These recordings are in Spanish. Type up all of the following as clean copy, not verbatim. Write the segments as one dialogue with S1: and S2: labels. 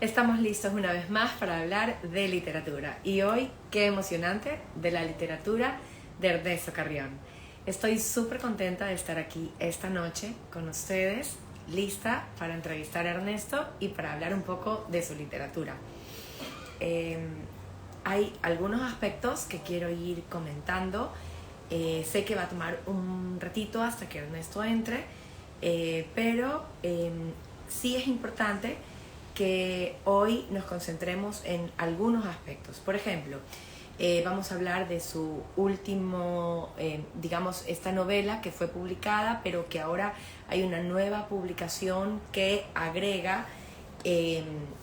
S1: Estamos listos una vez más para hablar de literatura. Y hoy, qué emocionante, de la literatura de Ernesto Carrión. Estoy súper contenta de estar aquí esta noche con ustedes, lista para entrevistar a Ernesto y para hablar un poco de su literatura. Hay algunos aspectos que quiero ir comentando. Sé que va a tomar un ratito hasta que Ernesto entre, pero sí es importante que hoy nos concentremos en algunos aspectos. Por ejemplo, vamos a hablar de su último, digamos, esta novela que fue publicada, pero que ahora hay una nueva publicación que agrega,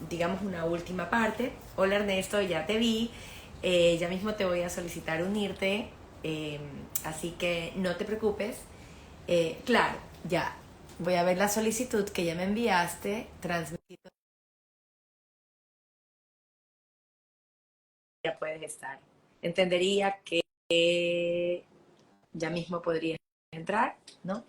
S1: digamos, una última parte. Hola Ernesto, ya te vi, ya mismo te voy a solicitar unirte, así que no te preocupes. Claro, ya voy a ver la solicitud que ya me enviaste, transmitir. Ya puedes estar. Entendería que ya mismo podrías entrar, ¿no?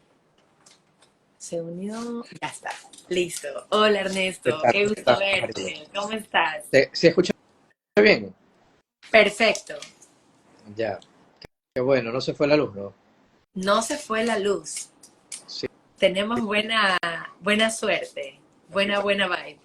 S1: Se unió, ya está, listo. Hola
S2: ¿Qué
S1: Ernesto,
S2: tal?
S1: qué
S2: ¿Cómo
S1: gusto
S2: estás, María?
S1: verte. ¿Cómo estás?
S2: ¿Se escucha bien?
S1: Perfecto.
S2: Ya, qué bueno, no se fue la luz, ¿no?
S1: No se fue la luz.
S2: Sí,
S1: Tenemos buena suerte. Buena vibe.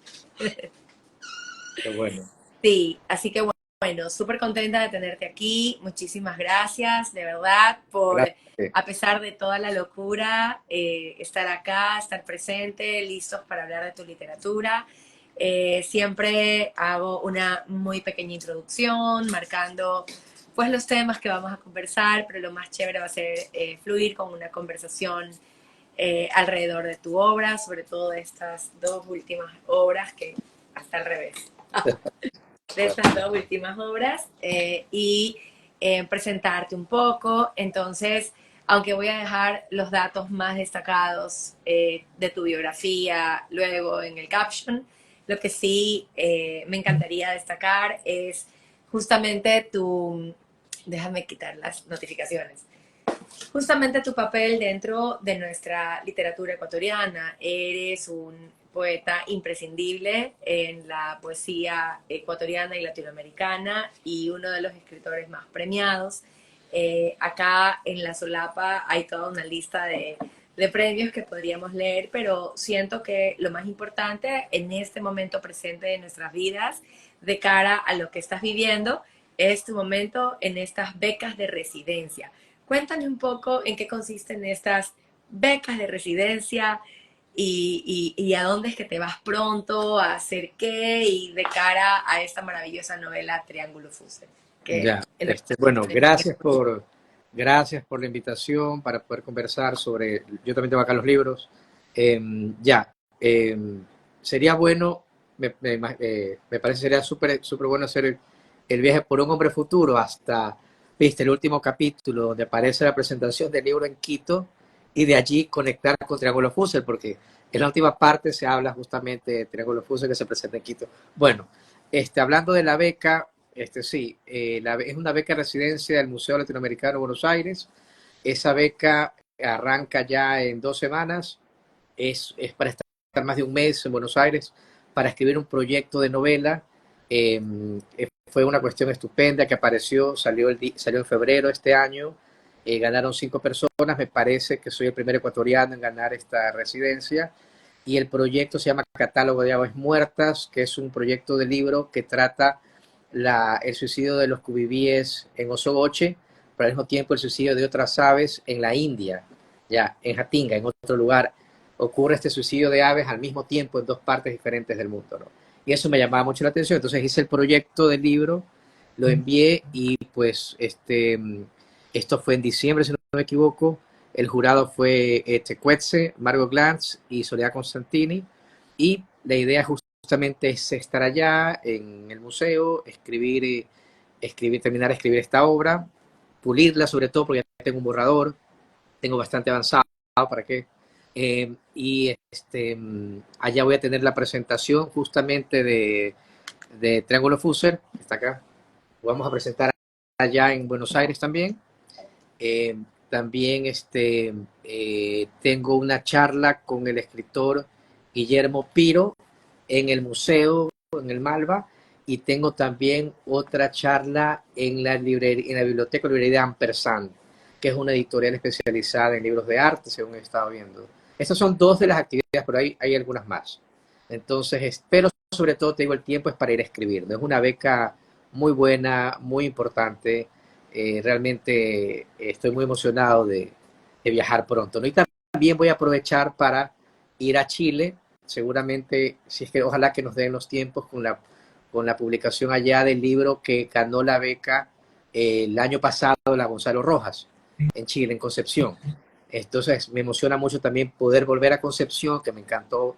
S2: qué bueno.
S1: Sí, así que bueno, súper contenta de tenerte aquí. Muchísimas gracias, de verdad, por,
S2: Gracias.
S1: a pesar de toda la locura, estar acá, estar presente, listos para hablar de tu literatura. Siempre hago una muy pequeña introducción, marcando pues los temas que vamos a conversar, pero lo más chévere va a ser fluir con una conversación alrededor de tu obra, sobre todo de estas dos últimas obras que hasta al revés de
S2: Bueno,
S1: estas dos últimas obras y presentarte un poco. Entonces, aunque voy a dejar los datos más destacados de tu biografía luego en el caption, lo que sí me encantaría destacar es justamente déjame quitar las notificaciones, justamente tu papel dentro de nuestra literatura ecuatoriana. Eres un poeta imprescindible en la poesía ecuatoriana y latinoamericana y uno de los escritores más premiados. Acá en La Solapa hay toda una lista de premios que podríamos leer, pero siento que lo más importante en este momento presente de nuestras vidas, de cara a lo que estás viviendo, es tu momento en estas becas de residencia. Cuéntame un poco en qué consisten estas becas de residencia y a dónde es que te vas pronto, a hacer qué y de cara a esta maravillosa novela Triángulo Fuse. Que
S2: ya,
S1: en lo
S2: bueno,
S1: personal
S2: gracias por la invitación para poder conversar sobre, yo también tengo acá los libros. Ya, sería bueno, me parece sería súper bueno hacer el viaje por un hombre futuro hasta, viste, el último capítulo donde aparece la presentación del libro en Quito y de allí conectar con Triángulo Fusel, porque en la última parte se habla justamente de Triángulo Fusel que se presenta en Quito. Bueno, hablando de la beca, sí, es una beca de residencia del Museo Latinoamericano de Buenos Aires. Esa beca arranca ya en 2 semanas, es para estar más de un mes en Buenos Aires, para escribir un proyecto de novela. Eh, Fue una cuestión estupenda que apareció, salió en febrero de este año. Ganaron 5 personas, me parece que soy el primer ecuatoriano en ganar esta residencia. Y el proyecto se llama Catálogo de Aves Muertas, que es un proyecto de libro que trata el suicidio de los cubibíes en Osogoche, pero al mismo tiempo el suicidio de otras aves en la India, ya en Jatinga, en otro lugar. Ocurre este suicidio de aves al mismo tiempo en dos partes diferentes del mundo, ¿no? Y eso me llamaba mucho la atención. Entonces hice el proyecto del libro, lo envié y pues esto fue en diciembre, si no me equivoco. El jurado fue Tecuetse, Margot Glantz y Soledad Constantini. Y la idea justamente es estar allá en el museo, terminar de escribir esta obra, pulirla sobre todo porque ya tengo un borrador, tengo bastante avanzado, ¿para qué? Allá voy a tener la presentación justamente de Triángulo Fuser, que está acá. Lo vamos a presentar allá en Buenos Aires también. Eh, También tengo una charla con el escritor Guillermo Piro en el museo en el Malva, y tengo también otra charla en la biblioteca o librería de Ampersand, que es una editorial especializada en libros de arte, según he estado viendo. Estas son dos de las actividades, pero hay algunas más. Entonces, espero, sobre todo, te digo, el tiempo es para ir a escribir, ¿no? Es una beca muy buena, muy importante. Realmente estoy muy emocionado de viajar pronto, ¿no? Y también voy a aprovechar para ir a Chile, seguramente, si es que ojalá que nos den los tiempos con la publicación allá del libro que ganó la beca el año pasado, la Gonzalo Rojas, en Chile, en Concepción. Entonces me emociona mucho también poder volver a Concepción, que me encantó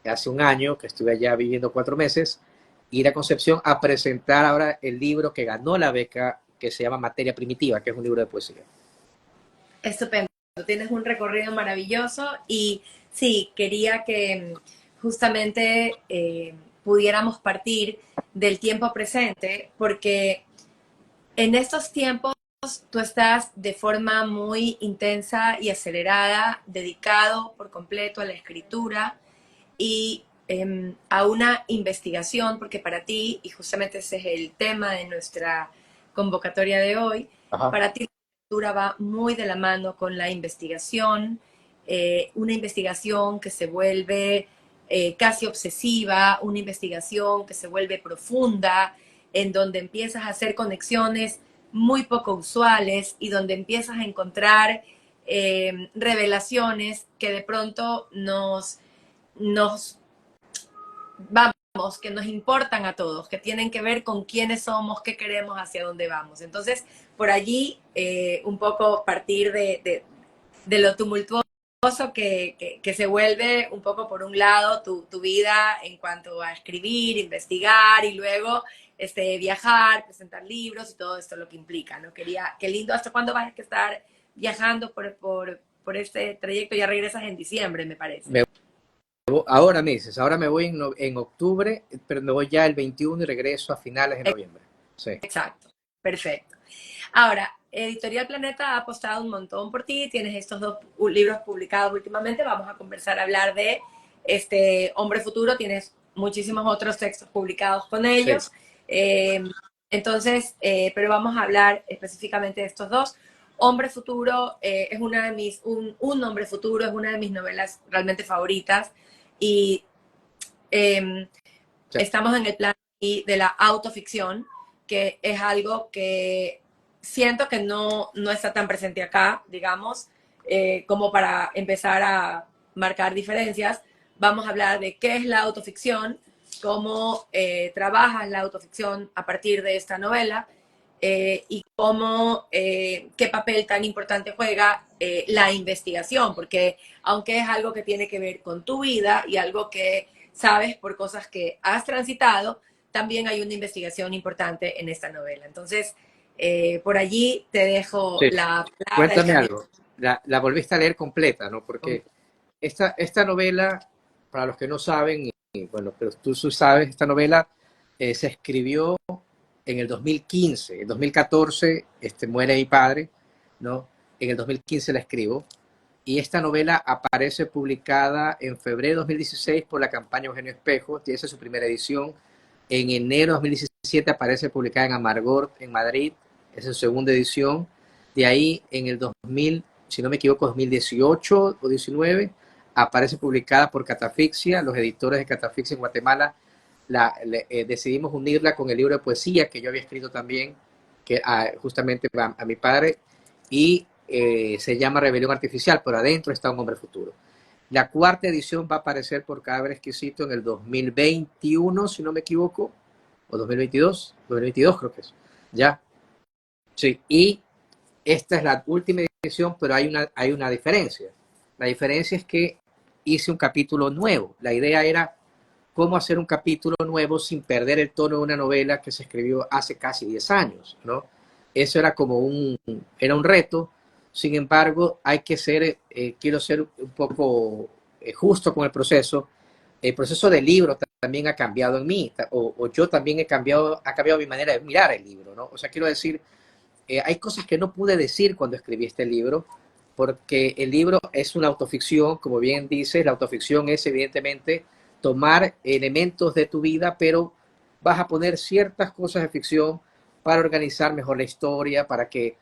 S2: hace un año, que estuve allá viviendo 4 meses, ir a Concepción a presentar ahora el libro que ganó la beca, que se llama Materia Primitiva, que es un libro de poesía.
S1: Estupendo, tienes un recorrido maravilloso y sí, quería que justamente pudiéramos partir del tiempo presente porque en estos tiempos tú estás de forma muy intensa y acelerada, dedicado por completo a la escritura y a una investigación, porque para ti, y justamente ese es el tema de nuestra convocatoria de hoy,
S2: Ajá.
S1: para ti la escritura va muy de la mano con la investigación, una investigación que se vuelve casi obsesiva, una investigación que se vuelve profunda, en donde empiezas a hacer conexiones muy poco usuales y donde empiezas a encontrar revelaciones que de pronto nos vamos, que nos importan a todos, que tienen que ver con quiénes somos, qué queremos, hacia dónde vamos. Entonces, por allí, un poco partir de lo tumultuoso que se vuelve un poco por un lado tu vida en cuanto a escribir, investigar y luego viajar, presentar libros y todo esto lo que implica, ¿no? Qué lindo, ¿hasta cuándo vas a estar viajando por este trayecto? Ya regresas en diciembre, me parece.
S2: Ahora me dices, ahora me voy en octubre, pero me voy ya el 21 y regreso a finales de noviembre. Sí.
S1: Exacto, perfecto. Ahora, Editorial Planeta ha apostado un montón por ti, tienes estos dos libros publicados últimamente, vamos a conversar, a hablar de Hombre Futuro, tienes muchísimos otros textos publicados con
S2: Sí.
S1: ellos, eh, entonces, pero vamos a hablar específicamente de estos dos. Hombre Futuro es una de un Hombre Futuro es una de mis novelas realmente favoritas y eh,
S2: Sí.
S1: estamos en el plan de la autoficción, que es algo que siento que no está tan presente acá, digamos, como para empezar a marcar diferencias. Vamos a hablar de qué es la autoficción, cómo trabajas la autoficción a partir de esta novela y cómo, qué papel tan importante juega la investigación, porque aunque es algo que tiene que ver con tu vida y algo que sabes por cosas que has transitado, también hay una investigación importante en esta novela. Entonces, por allí te dejo
S2: Sí.
S1: la palabra, el
S2: Cuéntame
S1: camino.
S2: algo. La volviste a leer completa, ¿no? Porque esta novela, para los que no saben, y bueno, pero tú sabes, esta novela se escribió en el 2015. En 2014 muere mi padre, ¿no? En el 2015 la escribo. Y esta novela aparece publicada en febrero de 2016 por la campaña Eugenio Espejo, esa es su primera edición. En enero de 2017 aparece publicada en Amargor, en Madrid, esa es su segunda edición. De ahí, en el 2000, si no me equivoco, 2018 o 19, aparece publicada por Catafixia, los editores de Catafixia en Guatemala. Decidimos unirla con el libro de poesía que yo había escrito también, que justamente a mi padre, y se llama Rebelión Artificial, pero adentro está Un Hombre Futuro. La cuarta edición va a aparecer por Cadáver Exquisito en el 2021, si no me equivoco, o 2022 creo que es. Ya, sí, y esta es la última edición, pero hay una diferencia. La diferencia es que hice un capítulo nuevo. La idea era cómo hacer un capítulo nuevo sin perder el tono de una novela que se escribió hace casi 10 años, ¿no? Eso era era un reto. Sin embargo, hay que ser, quiero ser un poco justo con el proceso. El proceso del libro también ha cambiado en mí, o yo también ha cambiado mi manera de mirar el libro, ¿no? O sea, quiero decir, hay cosas que no pude decir cuando escribí este libro, porque el libro es una autoficción, como bien dices, la autoficción es evidentemente tomar elementos de tu vida, pero vas a poner ciertas cosas de ficción para organizar mejor la historia, para que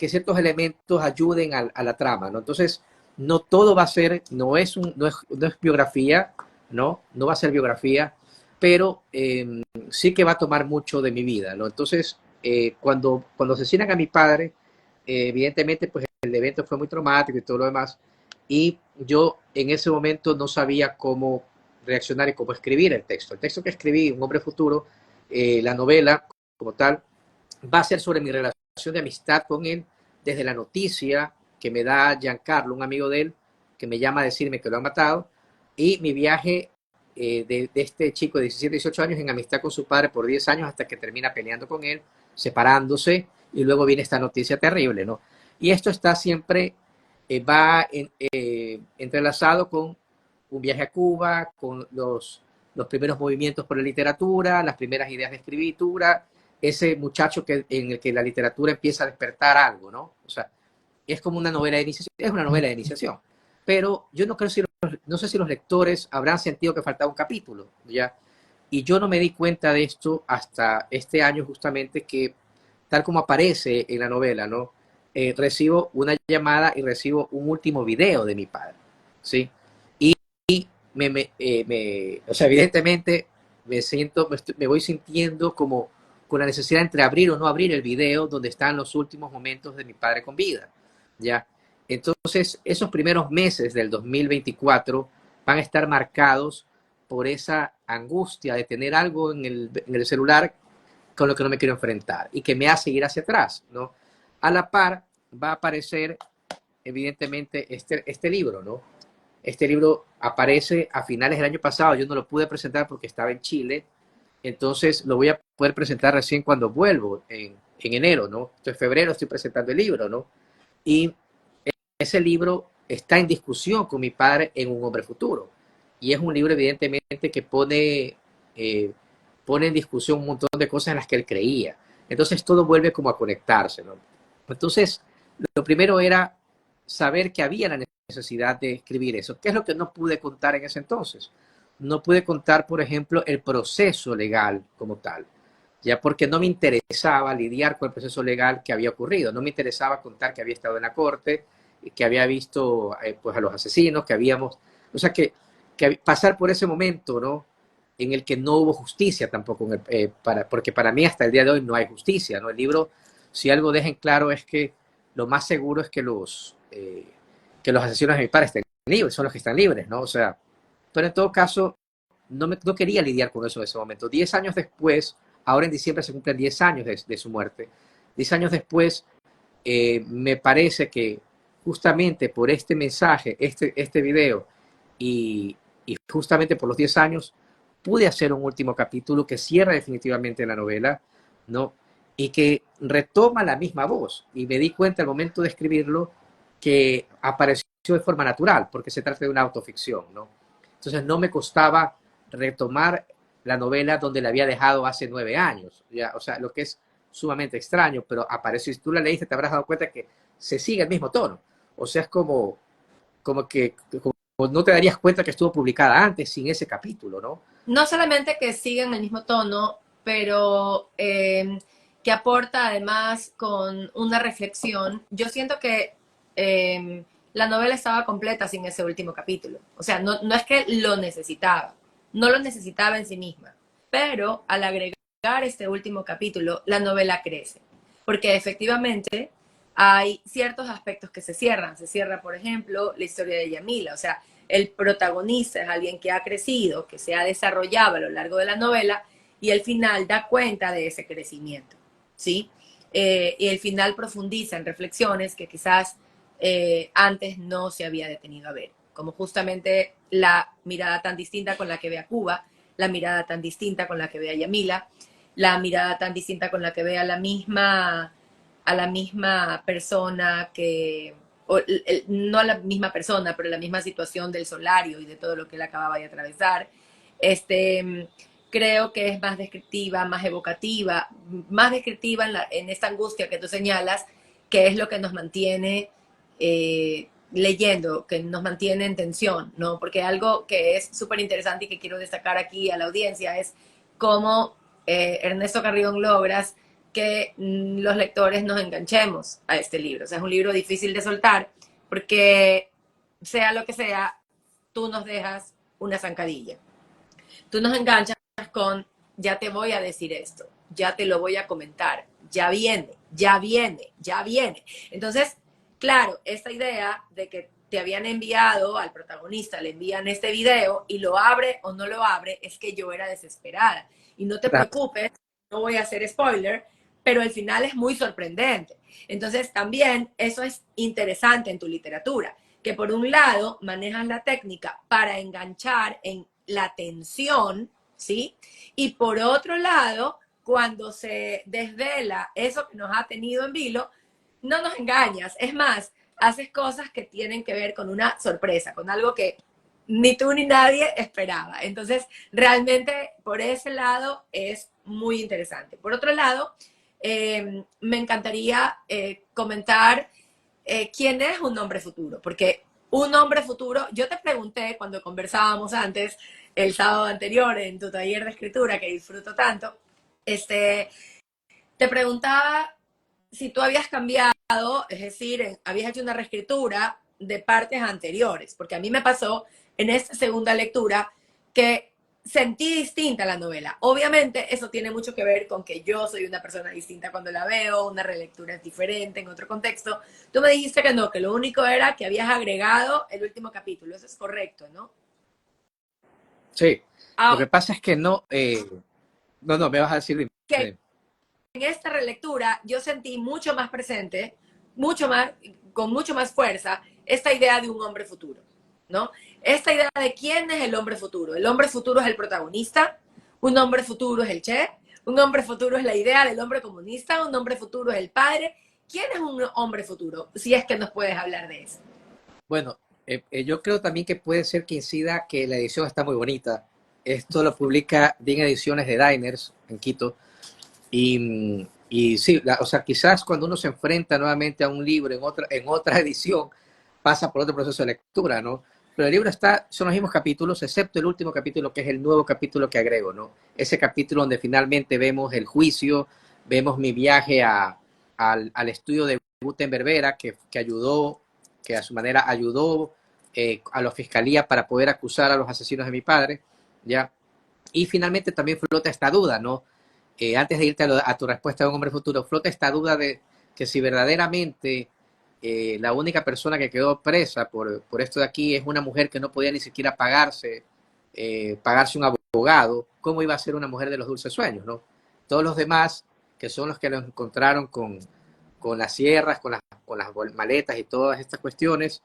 S2: ciertos elementos ayuden a la trama, ¿no? Entonces, no todo va a ser, no es biografía, no va a ser biografía, pero sí que va a tomar mucho de mi vida, ¿no? Entonces, cuando asesinan a mi padre, evidentemente, pues el evento fue muy traumático y todo lo demás, y yo en ese momento no sabía cómo reaccionar y cómo escribir el texto. El texto que escribí, Un hombre futuro, la novela como tal, va a ser sobre mi relación de amistad con él, desde la noticia que me da Giancarlo, un amigo de él, que me llama a decirme que lo han matado, y mi viaje de este chico de 17, 18 años en amistad con su padre por 10 años hasta que termina peleando con él, separándose, y luego viene esta noticia terrible, ¿no? Y esto está siempre, entrelazado con un viaje a Cuba, con los primeros movimientos por la literatura, las primeras ideas de escritura, ese muchacho en el que la literatura empieza a despertar algo, ¿no? O sea, es como una novela de iniciación, es una novela de iniciación. Pero yo no creo si no sé si los lectores habrán sentido que faltaba un capítulo, ¿ya? Y yo no me di cuenta de esto hasta este año justamente que, tal como aparece en la novela, ¿no? Recibo una llamada y recibo un último video de mi padre, ¿sí? Y o sea, evidentemente me voy sintiendo como con la necesidad entre abrir o no abrir el video donde están los últimos momentos de mi padre con vida, ¿ya? Entonces, esos primeros meses del 2024 van a estar marcados por esa angustia de tener algo en el celular con lo que no me quiero enfrentar y que me hace ir hacia atrás, ¿no? A la par va a aparecer, evidentemente, este libro, ¿no? Este libro aparece a finales del año pasado, yo no lo pude presentar porque estaba en Chile, entonces lo voy a poder presentar recién cuando vuelvo, en enero, ¿no? Entonces, en febrero estoy presentando el libro, ¿no? Y ese libro está en discusión con mi padre en Un hombre futuro. Y es un libro, evidentemente, que pone en discusión un montón de cosas en las que él creía. Entonces todo vuelve como a conectarse, ¿no? Entonces, lo primero era saber que había la necesidad de escribir eso. ¿Qué es lo que no pude contar en ese entonces? No pude contar, por ejemplo, el proceso legal como tal, ya porque no me interesaba lidiar con el proceso legal que había ocurrido, no me interesaba contar que había estado en la corte, que había visto pues a los asesinos, que habíamos, o sea, que pasar por ese momento, ¿no? En el que no hubo justicia tampoco, porque para mí hasta el día de hoy no hay justicia, ¿no? El libro, si algo deja en claro es que lo más seguro es que los asesinos de mi padre estén libres, son los que están libres, ¿no? O sea, pero en todo caso, no quería lidiar con eso en ese momento. 10 años después, ahora en diciembre se cumplen 10 años de su muerte. 10 años después, me parece que justamente por este mensaje, este video, y justamente por los 10 años, pude hacer un último capítulo que cierra definitivamente la novela, ¿no? Y que retoma la misma voz. Y me di cuenta al momento de escribirlo que apareció de forma natural, porque se trata de una autoficción, ¿no? Entonces no me costaba retomar la novela donde la había dejado hace 9 años, ¿ya? O sea, lo que es sumamente extraño, pero apareció, si tú la leíste te habrás dado cuenta que se sigue el mismo tono. O sea, es como no te darías cuenta que estuvo publicada antes sin ese capítulo, ¿no?
S1: No solamente que sigan el mismo tono, pero que aporta además con una reflexión. Yo siento que la novela estaba completa sin ese último capítulo. O sea, no es que lo necesitaba, no lo necesitaba en sí misma, pero al agregar este último capítulo, la novela crece, porque efectivamente hay ciertos aspectos que se cierran. Se cierra, por ejemplo, la historia de Yamila, o sea, el protagonista es alguien que ha crecido, que se ha desarrollado a lo largo de la novela y el final da cuenta de ese crecimiento, ¿sí? Y el final profundiza en reflexiones que quizás antes no se había detenido a ver, como justamente la mirada tan distinta con la que ve a Cuba, la mirada tan distinta con la que ve a Yamila, la mirada tan distinta con la que ve a la misma persona que, no a la misma persona, pero la misma situación del solario y de todo lo que él acababa de atravesar. Creo que es más descriptiva, más descriptiva en esta angustia que tú señalas, que es lo que nos mantiene leyendo, que nos mantiene en tensión, ¿no? Porque algo que es súper interesante y que quiero destacar aquí a la audiencia es cómo Ernesto Carrión logras que los lectores nos enganchemos a este libro. O sea, es un libro difícil de soltar porque, sea lo que sea, tú nos dejas una zancadilla. Tú nos enganchas con, ya te voy a decir esto, ya te lo voy a comentar, ya viene, ya viene, ya viene. Entonces, claro, esta idea de que te habían enviado al protagonista, le envían este video y lo abre o no lo abre, es que yo era desesperada. Y no te preocupes, no voy a hacer spoiler, pero el final es muy sorprendente. Entonces, también eso es interesante en tu literatura, que por un lado manejas la técnica para enganchar en la tensión, ¿sí? Y por otro lado, cuando se desvela eso que nos ha tenido en vilo, no nos engañas. Es más, haces cosas que tienen que ver con una sorpresa, con algo que ni tú ni nadie esperaba. Entonces, realmente por ese lado es muy interesante. Por otro lado, me encantaría comentar quién es un hombre futuro, porque un hombre futuro, yo te pregunté cuando conversábamos antes, el sábado anterior en tu taller de escritura, que disfruto tanto, te preguntaba si tú habías cambiado, es decir, habías hecho una reescritura de partes anteriores, porque a mí me pasó en esta segunda lectura que sentí distinta la novela. Obviamente eso tiene mucho que ver con que yo soy una persona distinta cuando la veo, una relectura es diferente en otro contexto. Tú me dijiste que no, que lo único era que habías agregado el último capítulo. Eso es correcto, ¿no?
S2: Sí, lo
S1: Ahora,
S2: que pasa es que no, no, me vas a decir.
S1: que en esta relectura yo sentí mucho más presente, mucho más, con mucho más fuerza, esta idea de un hombre futuro, ¿no? Esta idea de quién es el hombre futuro. El hombre futuro es el protagonista, un hombre futuro es el Che, un hombre futuro es la idea del hombre comunista, un hombre futuro es el padre. ¿Quién es un hombre futuro? Si es que nos puedes hablar de eso.
S2: Bueno, yo creo también que puede ser que incida que la edición está muy bonita. Esto lo publica Din Ediciones de Diners en Quito. Y sí, o sea, quizás cuando uno se enfrenta nuevamente a un libro en otra edición, pasa por otro proceso de lectura, ¿no? Pero el libro son los mismos capítulos, excepto el último capítulo, que es el nuevo capítulo que agrego, ¿no? Ese capítulo donde finalmente vemos el juicio, vemos mi viaje al estudio de Gutenberg Vera, que ayudó, que a su manera ayudó a la fiscalía para poder acusar a los asesinos de mi padre, ¿ya? Y finalmente también flota esta duda, ¿no? Antes de irte a tu respuesta de un hombre futuro, flota esta duda de que si verdaderamente la única persona que quedó presa por esto de aquí es una mujer que no podía ni siquiera pagarse un abogado, ¿cómo iba a ser una mujer de los dulces sueños, no? Todos los demás, que son los que lo encontraron con las sierras, con las maletas y todas estas cuestiones,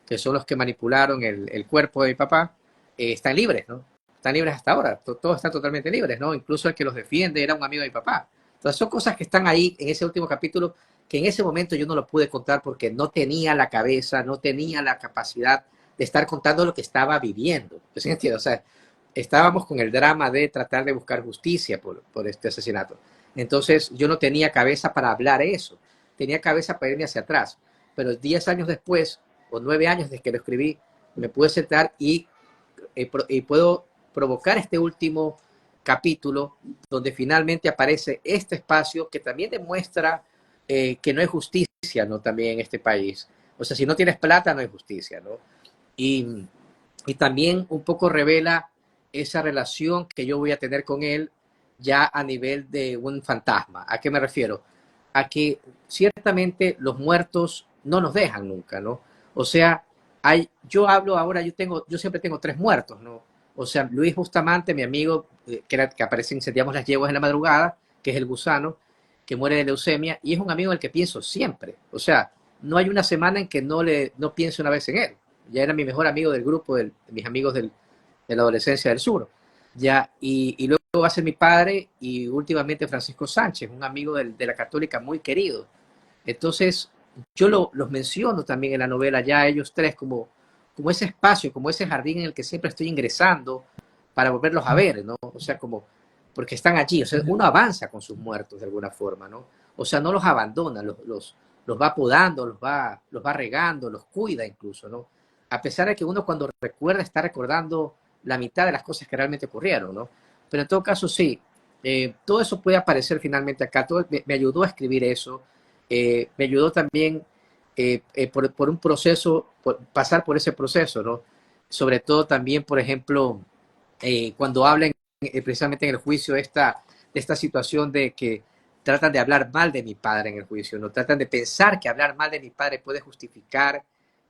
S2: que son los que manipularon el cuerpo de mi papá, están libres, ¿no? Están libres hasta ahora, todos están totalmente libres, ¿no? Incluso el que los defiende era un amigo de mi papá. Entonces son cosas que están ahí en ese último capítulo que en ese momento yo no lo pude contar porque no tenía la cabeza, no tenía la capacidad de estar contando lo que estaba viviendo. ¿Sí me entiendes? O sea, estábamos con el drama de tratar de buscar justicia por este asesinato. Entonces yo no tenía cabeza para hablar eso, tenía cabeza para irme hacia atrás. Pero 10 años después, o 9 años desde que lo escribí, me pude sentar y puedo provocar este último capítulo donde finalmente aparece este espacio que también demuestra que no hay justicia, ¿no? También en este país. O sea, si no tienes plata, no hay justicia, ¿no? Y, y también un poco revela esa relación que yo voy a tener con él ya a nivel de un fantasma. ¿A qué me refiero? A que ciertamente los muertos no nos dejan nunca, ¿no? O sea, yo hablo ahora, yo siempre tengo 3 muertos, ¿no? O sea, Luis Bustamante, mi amigo, que aparece en Incendiamos las Yeguas en la Madrugada, que es el gusano, que muere de leucemia, y es un amigo en el que pienso siempre. O sea, no hay una semana en que no piense una vez en él. Ya era mi mejor amigo del grupo, de mis amigos de la adolescencia del sur. Ya, y luego va a ser mi padre y últimamente Francisco Sánchez, un amigo de la Católica muy querido. Entonces, yo los menciono también en la novela ya ellos 3 como ese espacio, como ese jardín en el que siempre estoy ingresando para volverlos a ver, ¿no? O sea, como, porque están allí, o sea, uno avanza con sus muertos de alguna forma, ¿no? O sea, no los abandona, los va podando, los va regando, los cuida incluso, ¿no? A pesar de que uno cuando recuerda está recordando la mitad de las cosas que realmente ocurrieron, ¿no? Pero en todo caso sí, todo eso puede aparecer finalmente acá. Todo, me ayudó a escribir eso, me ayudó también por un proceso, pasar por ese proceso, ¿no? Sobre todo también, por ejemplo, cuando hablan precisamente en el juicio de esta situación de que tratan de hablar mal de mi padre en el juicio, no tratan de pensar que hablar mal de mi padre puede justificar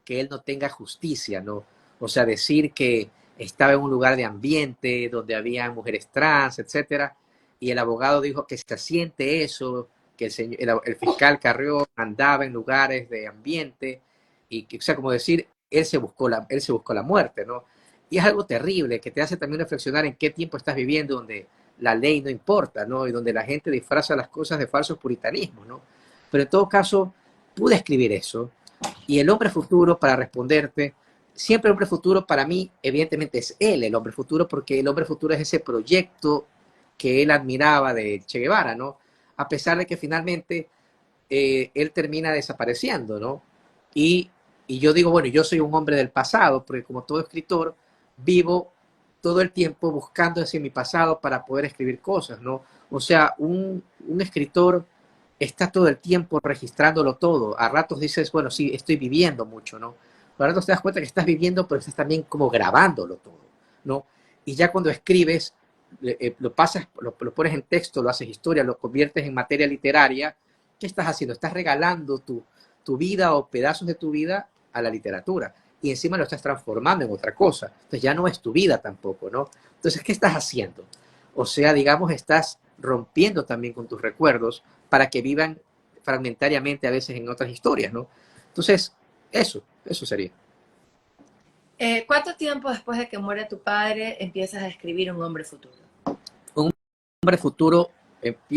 S2: que él no tenga justicia, ¿no? O sea, decir que estaba en un lugar de ambiente donde había mujeres trans, etcétera, y el abogado dijo que se siente eso, que el fiscal Carrió andaba en lugares de ambiente, y que, o sea, como decir, él se buscó la muerte, ¿no? Y es algo terrible que te hace también reflexionar en qué tiempo estás viviendo donde la ley no importa, ¿no? Y donde la gente disfraza las cosas de falsos puritanismos, ¿no? Pero en todo caso, pude escribir eso. Y el hombre futuro, para responderte, siempre el hombre futuro para mí, evidentemente, es él, el hombre futuro, porque el hombre futuro es ese proyecto que él admiraba de Che Guevara, ¿no? A pesar de que finalmente él termina desapareciendo, ¿no? Y, y yo digo, bueno, yo soy un hombre del pasado, porque como todo escritor, vivo todo el tiempo buscando hacia mi pasado para poder escribir cosas, ¿no? O sea, un escritor está todo el tiempo registrándolo todo. A ratos dices, bueno, sí, estoy viviendo mucho, ¿no? A ratos te das cuenta que estás viviendo, pero estás también como grabándolo todo, ¿no? Y ya cuando escribes, lo pasas, lo pones en texto, lo haces historia, lo conviertes en materia literaria. ¿Qué estás haciendo? Estás regalando tu vida o pedazos de tu vida a la literatura. Y encima lo estás transformando en otra cosa. Entonces ya no es tu vida tampoco, ¿no? Entonces, ¿qué estás haciendo? O sea, digamos, estás rompiendo también con tus recuerdos para que vivan fragmentariamente a veces en otras historias, ¿no? Entonces, eso sería.
S1: ¿Cuánto tiempo después de que muere tu padre empiezas a escribir Un hombre futuro?
S2: Un hombre futuro,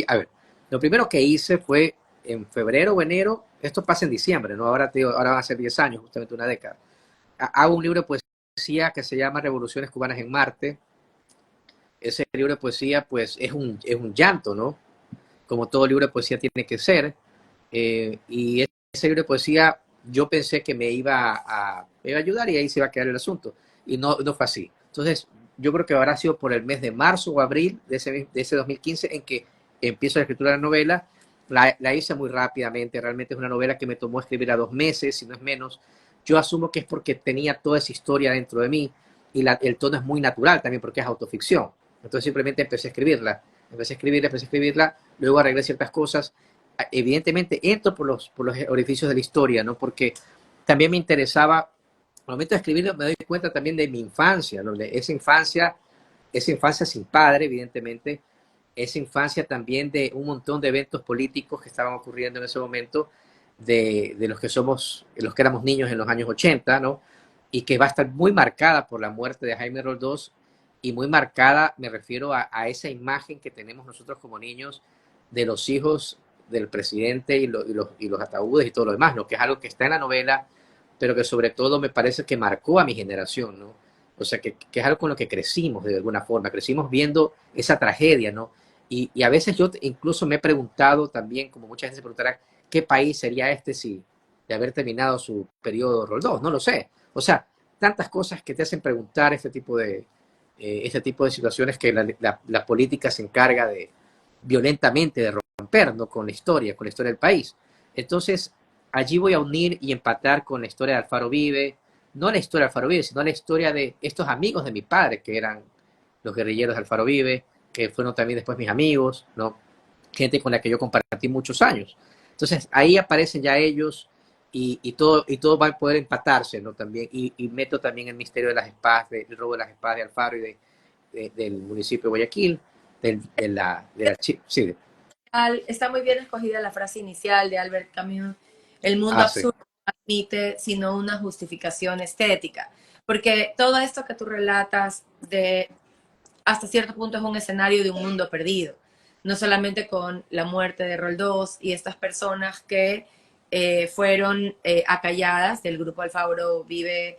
S2: a ver, lo primero que hice fue en febrero o enero, esto pasa en diciembre, ¿no? Ahora, ahora van a ser 10 años, justamente una década. Hago un libro de poesía que se llama Revoluciones Cubanas en Marte. Ese libro de poesía, pues, es un llanto, ¿no? Como todo libro de poesía tiene que ser. Y ese libro de poesía yo pensé que me iba a ayudar y ahí se iba a quedar el asunto. Y no, no fue así. Entonces, yo creo que habrá sido por el mes de marzo o abril de ese 2015 en que empiezo la escritura de la novela. La hice muy rápidamente, realmente es una novela que me tomó escribir a 2 meses, si no es menos. Yo asumo que es porque tenía toda esa historia dentro de mí y el tono es muy natural también porque es autoficción. Entonces simplemente empecé a escribirla, luego arreglé ciertas cosas. Evidentemente entro por los orificios de la historia, ¿no? Porque también me interesaba, al momento de escribirlo me doy cuenta también de mi infancia, ¿no? Esa infancia sin padre, evidentemente, esa infancia también de un montón de eventos políticos que estaban ocurriendo en ese momento, de los que éramos niños en los años 80, ¿no? Y que va a estar muy marcada por la muerte de Jaime Roldós y muy marcada, me refiero a esa imagen que tenemos nosotros como niños de los hijos del presidente y los ataúdes y todo lo demás, ¿no? Que es algo que está en la novela, pero que sobre todo me parece que marcó a mi generación, ¿no? O sea, que es algo con lo que crecimos de alguna forma, crecimos viendo esa tragedia, ¿no? Y a veces yo incluso me he preguntado también, como mucha gente se preguntará, ¿qué país sería este si de haber terminado su periodo Roldós? No lo sé. O sea, tantas cosas que te hacen preguntar este tipo de situaciones que la política se encarga de violentamente de romper, ¿no? Con la historia del país. Entonces, allí voy a unir y empatar con la historia de Alfaro Vive, no la historia de Alfaro Vive, sino la historia de estos amigos de mi padre, que eran los guerrilleros de Alfaro Vive, que fueron también después mis amigos, ¿no? Gente con la que yo compartí muchos años. Entonces, ahí aparecen ya ellos y todo va a poder empatarse, ¿no? También, y meto también el misterio de las espadas, el robo de las espadas de Alfaro y del municipio de Guayaquil, sí,
S1: Está muy bien escogida la frase inicial de Albert Camus: el mundo
S2: sí,
S1: absurdo no admite sino una justificación estética, porque todo esto que tú relatas de hasta cierto punto es un escenario de un mundo perdido, no solamente con la muerte de Roldós y estas personas que fueron acalladas del grupo Alfaro Vive,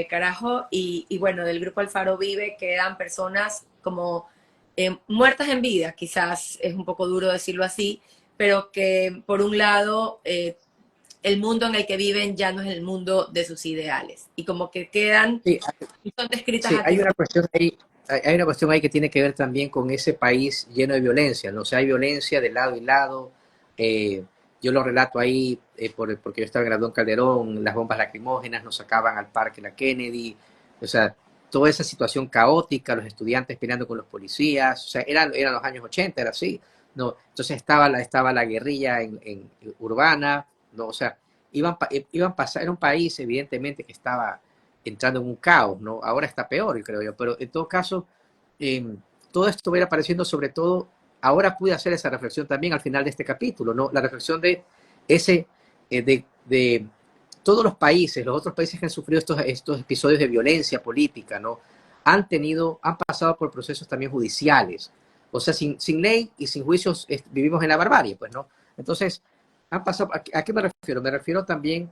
S1: carajo, y bueno, del grupo Alfaro Vive quedan personas como muertas en vida, quizás es un poco duro decirlo así, pero que por un lado el mundo en el que viven ya no es el mundo de sus ideales. Y como que quedan,
S2: Sí,
S1: y son descritas
S2: sí,
S1: aquí.
S2: hay una cuestión ahí que tiene que ver también con ese país lleno de violencia, ¿no? O sea, hay violencia de lado y lado. eh, yo lo relato ahí porque yo estaba en Grandón Calderón, las bombas lacrimógenas nos sacaban al parque La Kennedy, o sea, toda esa situación caótica, los estudiantes peleando con los policías, o sea, eran los años 80, era así, ¿no? Entonces estaba la guerrilla en urbana, ¿no? O sea, iban pasar, era un país evidentemente que estaba entrando en un caos, ¿no? Ahora está peor, creo yo, pero en todo caso, eh, todo esto va a ir apareciendo sobre todo, ahora pude hacer esa reflexión también al final de este capítulo, ¿no? La reflexión de ese, de todos los países, los otros países que han sufrido estos episodios de violencia política, ¿no? Han pasado por procesos también judiciales, o sea, sin ley y sin juicios vivimos en la barbarie, pues, ¿no? Entonces, han pasado, ¿a qué me refiero? Me refiero también,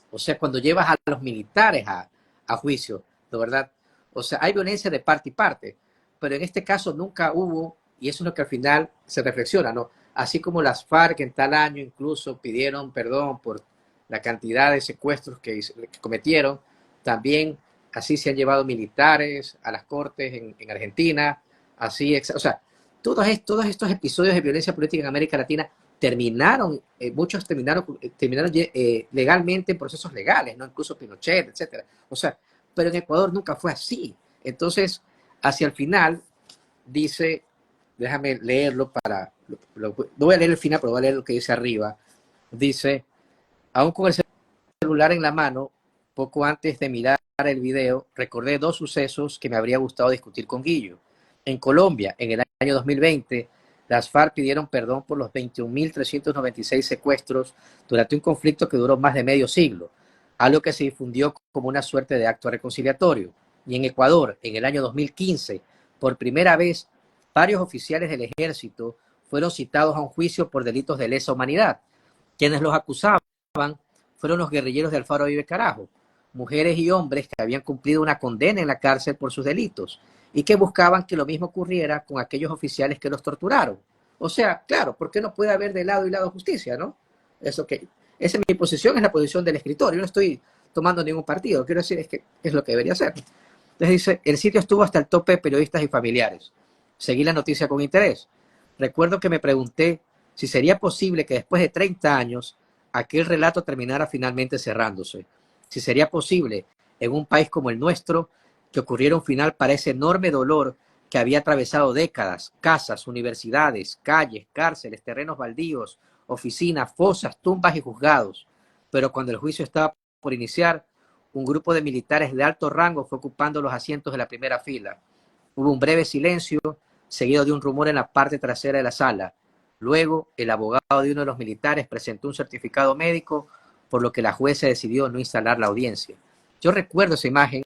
S2: o sea, cuando llevas a los militares a juicio, ¿de verdad? O sea, hay violencia de parte y parte, pero en este caso nunca hubo, y eso es lo que al final se reflexiona, ¿no? Así como las FARC en tal año incluso pidieron perdón por la cantidad de secuestros que cometieron, también así se han llevado militares a las cortes en Argentina, así, o sea, todos estos episodios de violencia política en América Latina terminaron, muchos terminaron legalmente en procesos legales, ¿no? Incluso Pinochet, etcétera. O sea, pero en Ecuador nunca fue así. Entonces, hacia el final, dice, déjame leerlo no voy a leer el final, pero voy a leer lo que dice arriba. Dice, aún con el celular en la mano, poco antes de mirar el video, recordé dos sucesos que me habría gustado discutir con Guillo. En Colombia, en el año 2020, las FARC pidieron perdón por los 21.396 secuestros durante un conflicto que duró más de medio siglo, algo que se difundió como una suerte de acto reconciliatorio. Y en Ecuador, en el año 2015, por primera vez, varios oficiales del ejército fueron citados a un juicio por delitos de lesa humanidad. Quienes los acusaban fueron los guerrilleros de Alfaro Vive Carajo, mujeres y hombres que habían cumplido una condena en la cárcel por sus delitos y que buscaban que lo mismo ocurriera con aquellos oficiales que los torturaron. O sea, claro, ¿por qué no puede haber de lado y lado justicia, no? Eso que, esa es mi posición, es la posición del escritor. Yo no estoy tomando ningún partido, quiero decir, es que es lo que debería ser. Entonces dice, el sitio estuvo hasta el tope de periodistas y familiares. Seguí la noticia con interés. Recuerdo que me pregunté si sería posible que después de 30 años aquel relato terminara finalmente cerrándose. Si sería posible, en un país como el nuestro, que ocurriera un final para ese enorme dolor que había atravesado décadas, casas, universidades, calles, cárceles, terrenos baldíos, oficinas, fosas, tumbas y juzgados. Pero cuando el juicio estaba por iniciar, un grupo de militares de alto rango fue ocupando los asientos de la primera fila. Hubo un breve silencio, seguido de un rumor en la parte trasera de la sala. Luego, el abogado de uno de los militares presentó un certificado médico, por lo que la jueza decidió no instalar la audiencia. Yo recuerdo esa imagen,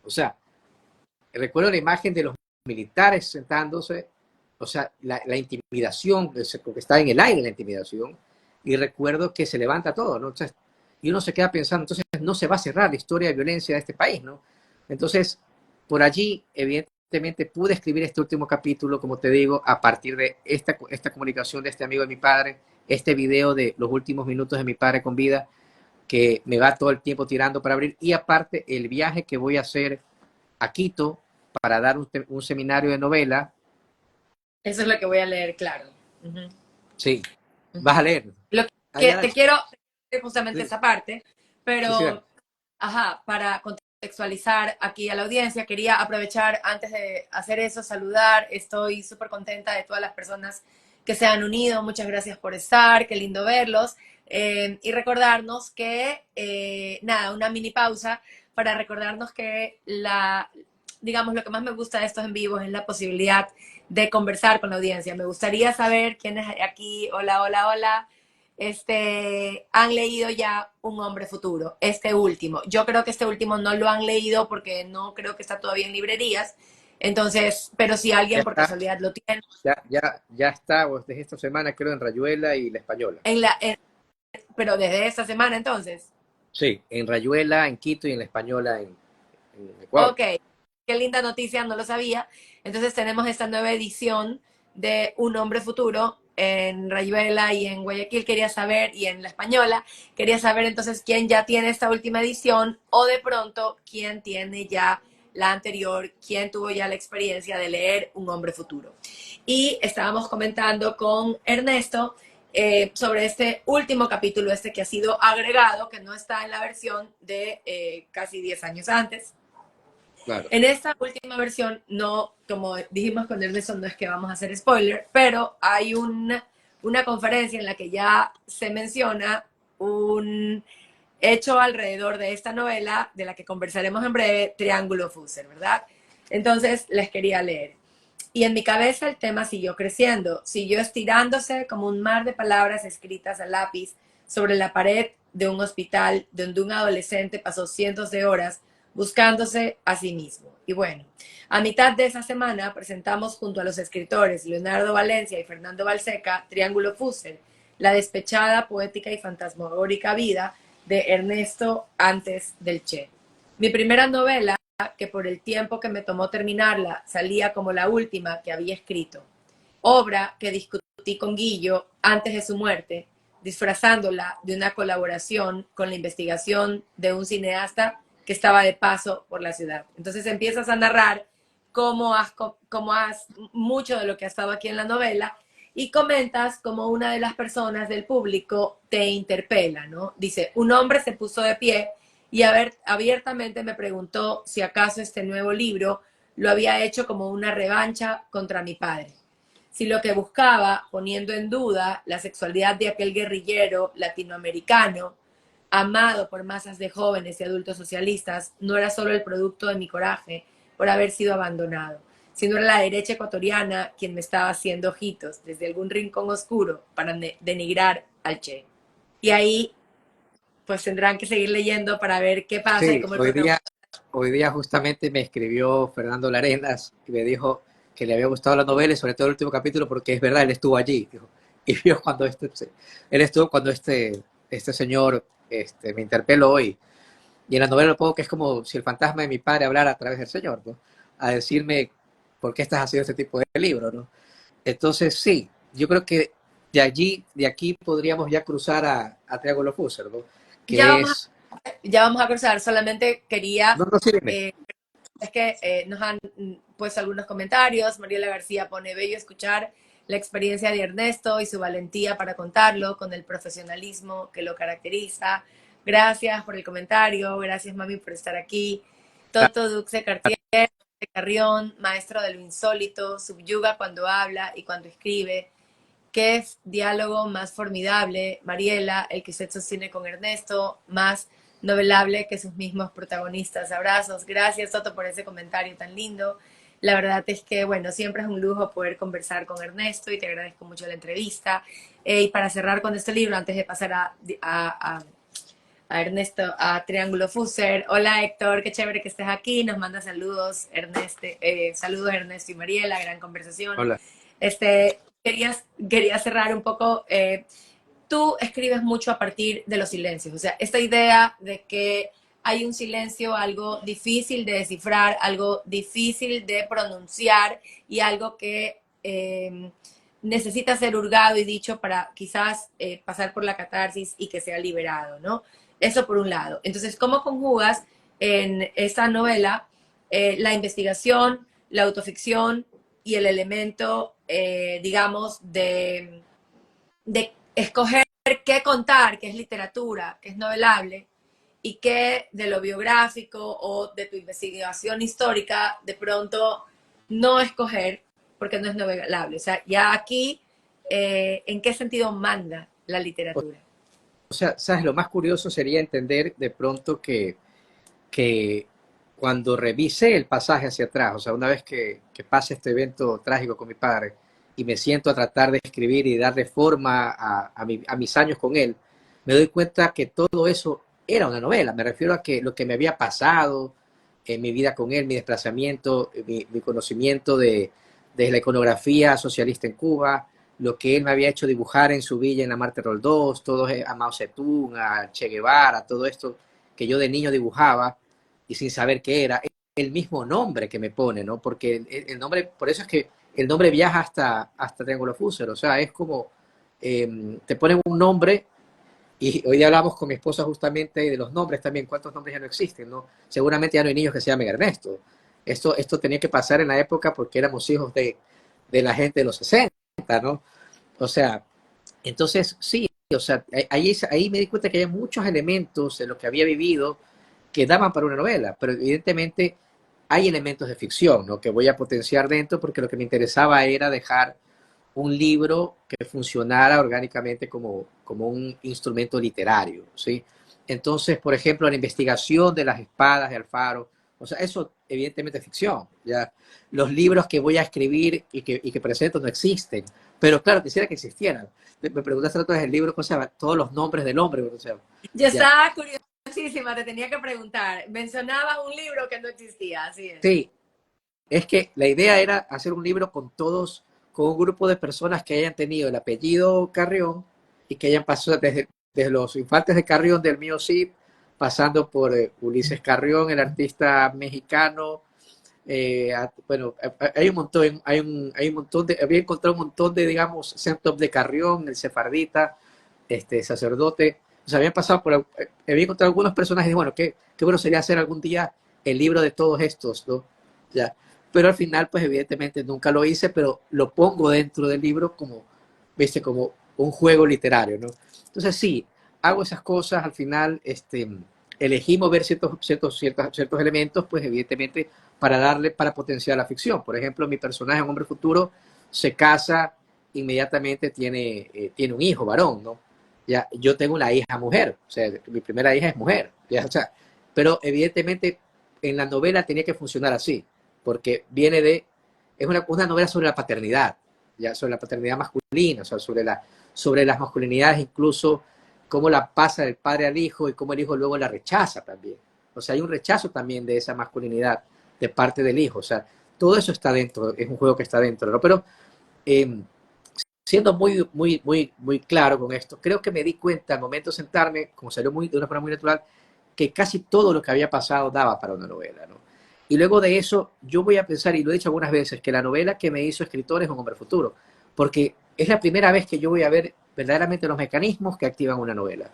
S2: o sea, recuerdo la imagen de los militares sentándose, o sea, la intimidación, porque está en el aire la intimidación, y recuerdo que se levanta todo, ¿no? Entonces, y uno se queda pensando, entonces no se va a cerrar la historia de violencia de este país, ¿no? Entonces, por allí, evidentemente, pude escribir este último capítulo, como te digo, a partir de esta comunicación de este amigo de mi padre, este video de los últimos minutos de mi padre con vida, que me va todo el tiempo tirando para abrir, y aparte el viaje que voy a hacer a Quito para dar un seminario de novela.
S1: Eso es lo que voy a leer, claro. Uh-huh.
S2: Sí, vas a
S1: Uh-huh.
S2: leer.
S1: Lo que
S2: Allá,
S1: te quiero justamente
S2: sí,
S1: esa parte,
S2: sí, sí, dale.
S1: pero, ajá, para contextualizar aquí a la audiencia, quería aprovechar antes de hacer eso, saludar. Estoy súper contenta de todas las personas que se han unido. Muchas gracias por estar, qué lindo verlos. Y recordarnos que, nada, una mini pausa para recordarnos que digamos, lo que más me gusta de estos en vivos es la posibilidad de conversar con la audiencia. Me gustaría saber quiénes aquí, hola, hola, hola, han leído ya Un Hombre Futuro, este último. Yo creo que este último no lo han leído porque no creo que está todavía en librerías. Entonces, pero si
S2: Ya
S1: alguien por
S2: está,
S1: casualidad lo tiene
S2: ya está, pues, desde esta semana creo en Rayuela y La Española.
S1: en pero desde esta semana entonces.
S2: Sí, en Rayuela, en Quito y en La Española en Ecuador.
S1: Ok, qué linda noticia, no lo sabía. Entonces tenemos esta nueva edición de Un Hombre Futuro. en Rayuela y en Guayaquil quería saber, y en La Española, quería saber entonces quién ya tiene esta última edición o de pronto quién tiene ya la anterior, quién tuvo ya la experiencia de leer Un hombre futuro. Y estábamos comentando con Ernesto sobre este último capítulo, este que ha sido agregado, que no está en la versión de casi 10 años antes.
S2: Claro.
S1: En esta última versión, no, como dijimos con Ernesto, no es que vamos a hacer spoiler, pero hay una conferencia en la que ya se menciona un hecho alrededor de esta novela, de la que conversaremos en breve, Triángulo Fusser, ¿verdad? Entonces, les quería leer. Y en mi cabeza el tema siguió creciendo, siguió estirándose como un mar de palabras escritas a lápiz sobre la pared de un hospital donde un adolescente pasó cientos de horas buscándose a sí mismo. Y bueno, a mitad de esa semana presentamos junto a los escritores Leonardo Valencia y Fernando Balseca Triángulo Fusser, la despechada, poética y fantasmagórica vida de Ernesto antes del Che. Mi primera novela, que por el tiempo que me tomó terminarla salía como la última que había escrito. Obra que discutí con Guillo antes de su muerte, disfrazándola de una colaboración con la investigación de un cineasta que estaba de paso por la ciudad. Entonces empiezas a narrar cómo has mucho de lo que ha estado aquí en la novela y comentas como una de las personas del público te interpela, ¿no? Dice, un hombre se puso de pie y abiertamente me preguntó si acaso este nuevo libro lo había hecho como una revancha contra mi padre. Si lo que buscaba, poniendo en duda la sexualidad de aquel guerrillero latinoamericano, amado por masas de jóvenes y adultos socialistas, no era solo el producto de mi coraje por haber sido abandonado, sino era la derecha ecuatoriana quien me estaba haciendo ojitos desde algún rincón oscuro para denigrar al Che. Y ahí pues tendrán que seguir leyendo para ver qué pasa y
S2: Sí,
S1: cómo el protagonista.
S2: hoy día justamente me escribió Fernando Larenas y me dijo que le había gustado la novela y sobre todo el último capítulo porque es verdad, él estuvo allí. Dijo, y vio cuando él estuvo cuando este señor me interpeló y en la novela lo pongo que es como si el fantasma de mi padre hablara a través del señor, ¿no? A decirme por qué estás haciendo este tipo de libro, ¿no? Entonces sí, yo creo que de aquí podríamos ya cruzar a Triángulo Fusser, ¿no?
S1: Ya
S2: Que
S1: vamos
S2: es...
S1: ya vamos a cruzar, solamente quería,
S2: No, no, sí, dime.
S1: eh, es que nos han puesto algunos comentarios, Mariela García pone bello escuchar la experiencia de Ernesto y su valentía para contarlo con el profesionalismo que lo caracteriza. Gracias por el comentario, gracias mami por estar aquí. Toto Duxe Cartier, Carrión, maestro de lo insólito, subyuga cuando habla y cuando escribe. Qué diálogo más formidable, Mariela, el que usted sostiene con Ernesto, más novelable que sus mismos protagonistas. Abrazos, gracias Toto por ese comentario tan lindo. La verdad es que, bueno, siempre es un lujo poder conversar con Ernesto y te agradezco mucho la entrevista. Y para cerrar con este libro, antes de pasar a Ernesto, a Triángulo Fusser. Hola Héctor, qué chévere que estés aquí. Nos manda saludos, Ernesto, saludos Ernesto y Mariela, gran conversación.
S2: Hola.
S1: Quería cerrar un poco. Tú escribes mucho a partir de los silencios, o sea, esta idea de que hay un silencio, algo difícil de descifrar, algo difícil de pronunciar y algo que necesita ser hurgado y dicho para quizás pasar por la catarsis y que sea liberado, ¿no? Eso por un lado. Entonces, ¿cómo conjugas en esta novela la investigación, la autoficción y el elemento, digamos, de escoger qué contar, qué es literatura, qué es novelable, y qué de lo biográfico o de tu investigación histórica de pronto no escoger porque no es novelable? O sea, ya aquí, ¿en qué sentido manda la literatura?
S2: O sea, ¿sabes? Lo más curioso sería entender de pronto que cuando revise el pasaje hacia atrás, o sea, una vez que pase este evento trágico con mi padre y me siento a tratar de escribir y darle forma a mis años con él, me doy cuenta que todo eso era una novela. Me refiero a que lo que me había pasado en mi vida con él, mi desplazamiento, mi conocimiento de la iconografía socialista en Cuba, lo que él me había hecho dibujar en su villa en la Marte Roldós, todo a Mao Zedong, a Che Guevara, todo esto que yo de niño dibujaba y sin saber qué era, el mismo nombre que me pone, ¿no? Porque el nombre, por eso es que el nombre viaja hasta Triángulo Fusser, o sea, es como, te ponen un nombre, y hoy día hablamos con mi esposa justamente de los nombres también, cuántos nombres ya no existen, ¿no? Seguramente ya no hay niños que se llamen Ernesto. Esto tenía que pasar en la época porque éramos hijos de la gente de los 60, ¿no? O sea, entonces sí, o sea, ahí me di cuenta que hay muchos elementos de lo que había vivido que daban para una novela, pero evidentemente hay elementos de ficción, ¿no? Que voy a potenciar dentro porque lo que me interesaba era dejar un libro que funcionara orgánicamente como un instrumento literario, ¿sí? Entonces, por ejemplo, la investigación de las espadas de Alfaro, o sea, eso evidentemente es ficción, ¿ya? Los libros que voy a escribir y que presento no existen, pero claro, quisiera que existieran. Me preguntaste otra vez el libro, ¿cómo se llama? Todos los nombres del hombre, o sea,
S1: Yo
S2: ya.
S1: estaba curiosísima, te tenía que preguntar. Mencionabas un libro que no existía, así es.
S2: Sí, es que la idea era hacer un libro con todos, con un grupo de personas que hayan tenido el apellido Carrión y que hayan pasado desde los infantes de Carrión del mío Cid, pasando por Ulises Carrión, el artista mexicano. Bueno, hay un montón, hay un montón había encontrado un montón de, digamos, Sentop de Carrión, el sefardita, sacerdote. O sea, habían pasado por, había encontrado algunos personajes y bueno, qué bueno sería hacer algún día el libro de todos estos, ¿no? Ya. Pero al final, pues evidentemente nunca lo hice, pero lo pongo dentro del libro como, viste, como un juego literario, ¿no? Entonces sí, hago esas cosas, al final, elegí mover ciertos elementos, pues evidentemente para potenciar la ficción. Por ejemplo, mi personaje en Hombre Futuro se casa, inmediatamente tiene un hijo varón, ¿no? Ya, yo tengo una hija mujer, o sea, mi primera hija es mujer, ya, o sea, pero evidentemente en la novela tenía que funcionar así, porque es una novela sobre la paternidad, ya, sobre la paternidad masculina, o sea, sobre las masculinidades, incluso cómo la pasa del padre al hijo y cómo el hijo luego la rechaza también. O sea, hay un rechazo también de esa masculinidad de parte del hijo. O sea, todo eso está dentro, es un juego que está dentro, ¿no? Pero eh, siendo muy claro con esto, creo que me di cuenta al momento de sentarme, como salió de una forma muy natural, que casi todo lo que había pasado daba para una novela, ¿no? Y luego de eso, yo voy a pensar, y lo he dicho algunas veces, que la novela que me hizo escritor es Un Hombre Futuro, porque es la primera vez que yo voy a ver verdaderamente los mecanismos que activan una novela.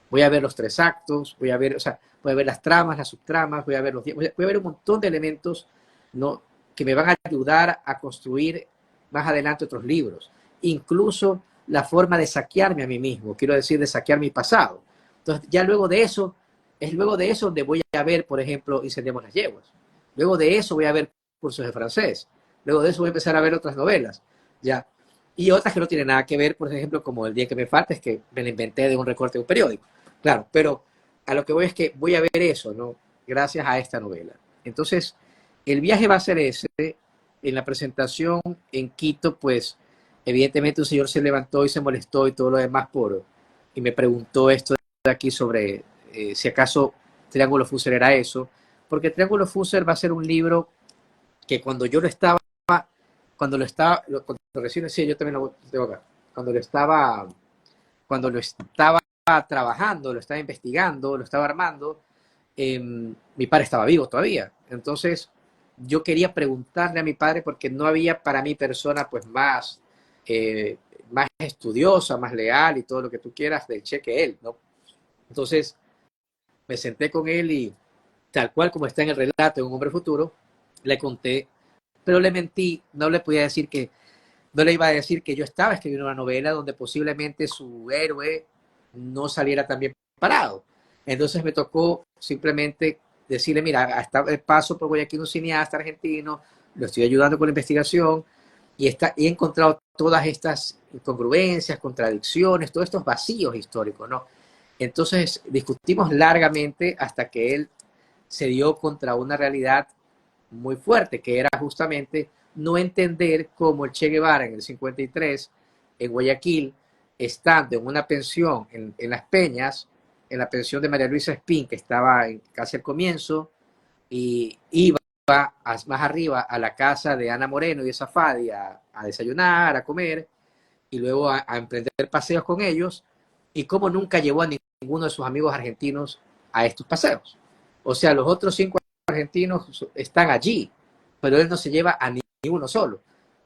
S2: Voy a ver los tres actos, voy a ver, o sea, voy a ver las tramas, las subtramas, voy a ver un montón de elementos, ¿no? Que me van a ayudar a construir más adelante otros libros. Incluso la forma de saquearme a mí mismo, quiero decir, de saquear mi pasado. Entonces, ya luego de eso, es luego de eso donde voy a ver, por ejemplo, Incendiemos las yeguas. Luego de eso voy a ver cursos de francés. Luego de eso voy a empezar a ver otras novelas. Ya. Y otras que no tienen nada que ver, por ejemplo, como El día que me falta, es que me la inventé de un recorte de un periódico. Claro, pero a lo que voy es que voy a ver eso, ¿no? Gracias a esta novela. Entonces, el viaje va a ser ese. En la presentación en Quito, pues, evidentemente un señor se levantó y se molestó y todo lo demás y me preguntó esto de aquí sobre si acaso Triángulo Fusser era eso, porque Triángulo Fusser va a ser un libro que cuando recién decía, yo también lo tengo acá, cuando lo estaba trabajando, lo estaba investigando, lo estaba armando, mi padre estaba vivo todavía. Entonces, yo quería preguntarle a mi padre porque no había para mí persona pues eh, más estudiosa, más leal y todo lo que tú quieras del Che que él, ¿no? Entonces, me senté con él y tal cual como está en el relato de Un Hombre Futuro, le conté, pero le mentí, no le iba a decir que yo estaba escribiendo una novela donde posiblemente su héroe no saliera tan bien parado. Entonces me tocó simplemente decirle, mira, hasta el paso por Guayaquil, un cineasta argentino, lo estoy ayudando con la investigación y he encontrado todas estas incongruencias, contradicciones, todos estos vacíos históricos, ¿no? Entonces discutimos largamente hasta que él se dio contra una realidad muy fuerte, que era justamente no entender cómo el Che Guevara en el 53, en Guayaquil, estando en una pensión en Las Peñas, en la pensión de María Luisa Espín, que estaba casi al comienzo, y iba más arriba a la casa de Ana Moreno y de Safadi a desayunar, a comer, y luego a emprender paseos con ellos, y cómo nunca llevó a ninguno de sus amigos argentinos a estos paseos. O sea, los otros 5 argentinos están allí, pero él no se lleva a ni uno solo.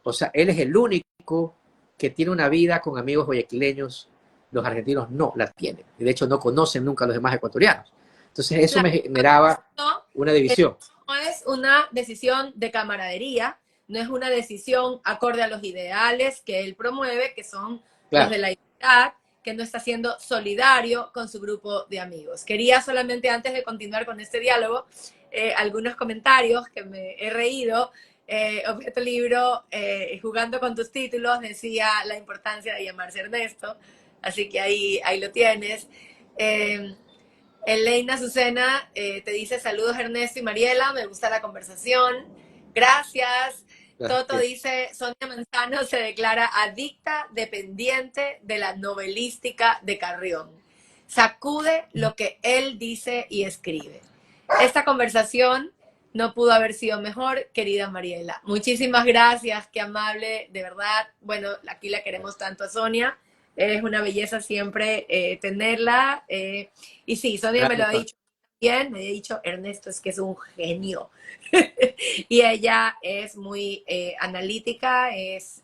S2: O sea, él es el único que tiene una vida con amigos guayaquileños. Los argentinos no la tienen. Y de hecho no conocen nunca a los demás ecuatorianos. Entonces eso
S1: Claro,
S2: me generaba
S1: no,
S2: una división.
S1: no es una decisión de camaradería, no es una decisión acorde a los ideales que él promueve, que son los
S2: Claro,
S1: de la igualdad, que no está siendo solidario con su grupo de amigos. Quería solamente, antes de continuar con este diálogo, algunos comentarios que me he reído. Objeto Libro, jugando con tus títulos, decía la importancia de llamarse Ernesto, así que ahí lo tienes. Eh, Elena Azucena te dice saludos Ernesto y Mariela, me gusta la conversación, gracias. Toto
S2: gracias.
S1: dice, Sonia Manzano se declara adicta, dependiente de la novelística de Carrión. Sacude lo que él dice y escribe. Esta conversación no pudo haber sido mejor, querida Mariela. Muchísimas gracias, qué amable, de verdad. Bueno, aquí la queremos tanto a Sonia. Es una belleza siempre tenerla. Y sí, Sonia me lo
S2: Gracias,
S1: ha
S2: Tony.
S1: dicho bien, me ha dicho, Ernesto es que es un genio. Y ella es muy analítica, es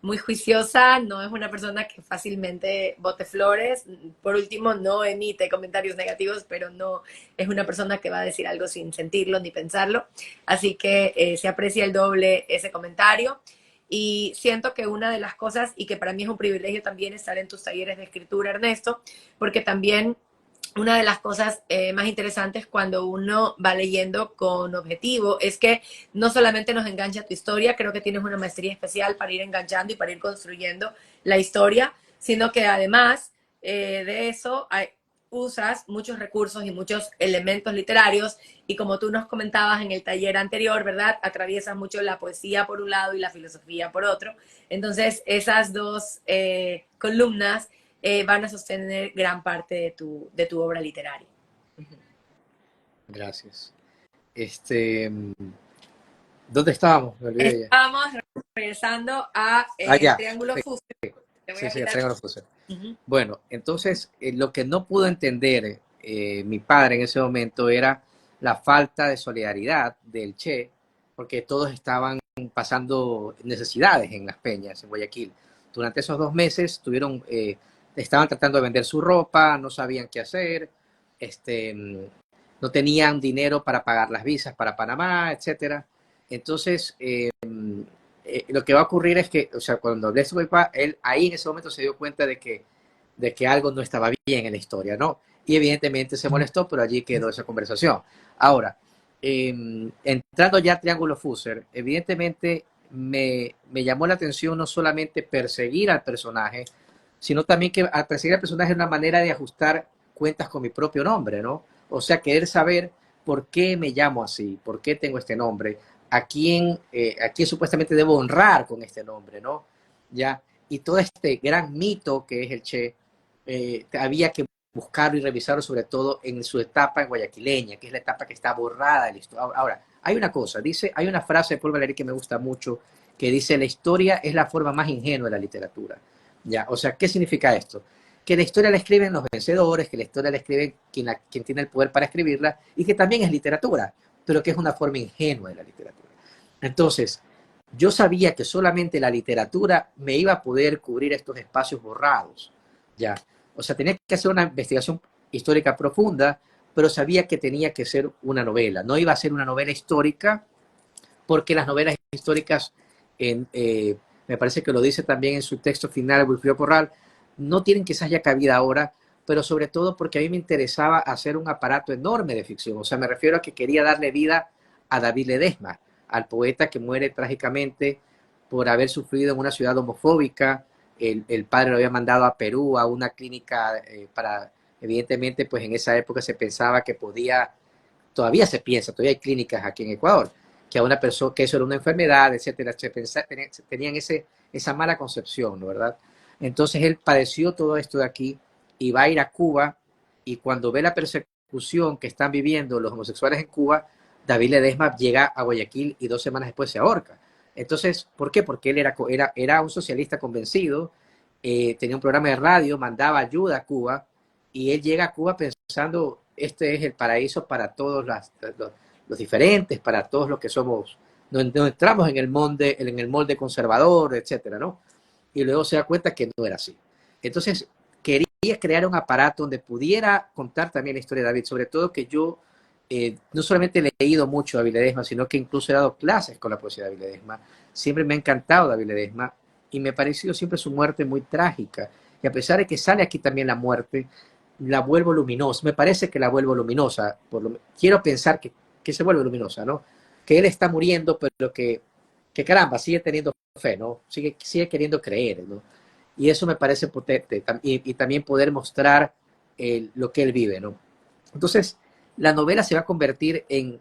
S1: muy juiciosa, no es una persona que fácilmente bote flores. Por último, no emite comentarios negativos, pero no es una persona que va a decir algo sin sentirlo ni pensarlo. Así que se aprecia el doble ese comentario. Y siento que una de las cosas, y que para mí es un privilegio también estar en tus talleres de escritura, Ernesto, porque también una de las cosas más interesantes cuando uno va leyendo con objetivo es que no solamente nos engancha tu historia, creo que tienes una maestría especial para ir enganchando y para ir construyendo la historia, sino que además de eso usas muchos recursos y muchos elementos literarios y como tú nos comentabas en el taller anterior, ¿verdad? Atraviesas mucho la poesía por un lado y la filosofía por otro. Entonces, esas dos columnas van a sostener gran parte de tu obra literaria.
S2: Gracias. Este, ¿Dónde estábamos? Me olvidé ya.
S1: Estamos regresando a
S2: Ah, ya.
S1: Triángulo Fuso. Te voy
S2: Sí,
S1: a
S2: sí, el
S1: quitar.
S2: Triángulo Fuser.
S1: Uh -huh.
S2: Bueno, entonces lo que no pudo entender mi padre en ese momento era la falta de solidaridad del Che, porque todos estaban pasando necesidades en las peñas, en Guayaquil. Durante esos 2 meses estaban tratando de vender su ropa, no sabían qué hacer, no tenían dinero para pagar las visas para Panamá, etcétera. Entonces, lo que va a ocurrir es que, o sea, cuando hablé con mi papá, él ahí en ese momento se dio cuenta de que algo no estaba bien en la historia, ¿no? Y evidentemente se molestó, pero allí quedó esa conversación. Ahora, entrando ya a Triángulo Fuser, evidentemente me llamó la atención no solamente perseguir al personaje, sino también que al perseguir al personaje es una manera de ajustar cuentas con mi propio nombre, ¿no? O sea, querer saber por qué me llamo así, por qué tengo este nombre, a quién supuestamente debo honrar con este nombre, ¿no? Ya, y todo este gran mito que es el Che, había que buscarlo y revisarlo sobre todo en su etapa en guayaquileña, que es la etapa que está borrada de la historia. Ahora, hay una cosa, hay una frase de Paul Valéry que me gusta mucho, que dice, la historia es la forma más ingenua de la literatura. Ya, o sea, ¿qué significa esto? Que la historia la escriben los vencedores, que la historia la escribe quien tiene el poder para escribirla, y que también es literatura, pero que es una forma ingenua de la literatura. Entonces, yo sabía que solamente la literatura me iba a poder cubrir estos espacios borrados, ya. O sea, tenía que hacer una investigación histórica profunda, pero sabía que tenía que ser una novela. No iba a ser una novela histórica, porque las novelas históricas, me parece que lo dice también en su texto final, Wilfrido Corral, no tienen quizás ya cabida ahora, pero sobre todo porque a mí me interesaba hacer un aparato enorme de ficción. O sea, me refiero a que quería darle vida a David Ledesma, al poeta que muere trágicamente por haber sufrido en una ciudad homofóbica. El padre lo había mandado a Perú, a una clínica para, evidentemente, pues en esa época se pensaba que podía, todavía se piensa, todavía hay clínicas aquí en Ecuador, que a una persona, que eso era una enfermedad, etcétera, tenían esa mala concepción, ¿no? ¿Verdad? Entonces él padeció todo esto de aquí y va a ir a Cuba, y cuando ve la persecución que están viviendo los homosexuales en Cuba, David Ledesma llega a Guayaquil y 2 semanas después se ahorca. Entonces, ¿por qué? Porque él era un socialista convencido, tenía un programa de radio, mandaba ayuda a Cuba, y él llega a Cuba pensando, este es el paraíso para todos los diferentes, para todos los que somos no entramos en el molde conservador, etcétera, ¿no? Y luego se da cuenta que no era así. Entonces, quería crear un aparato donde pudiera contar también la historia de David, sobre todo que yo no solamente he leído mucho a David Ledesma, sino que incluso he dado clases con la poesía de David Ledesma. Siempre me ha encantado David Ledesma y me ha parecido siempre su muerte muy trágica. Y a pesar de que sale aquí también la muerte, la vuelvo luminosa. Me parece que la vuelvo luminosa. Quiero pensar que se vuelve luminosa, ¿no? Que él está muriendo, pero que caramba, sigue teniendo fe, ¿no? Sigue queriendo creer, ¿no? Y eso me parece potente. Y también poder mostrar lo que él vive, ¿no? Entonces, la novela se va a convertir en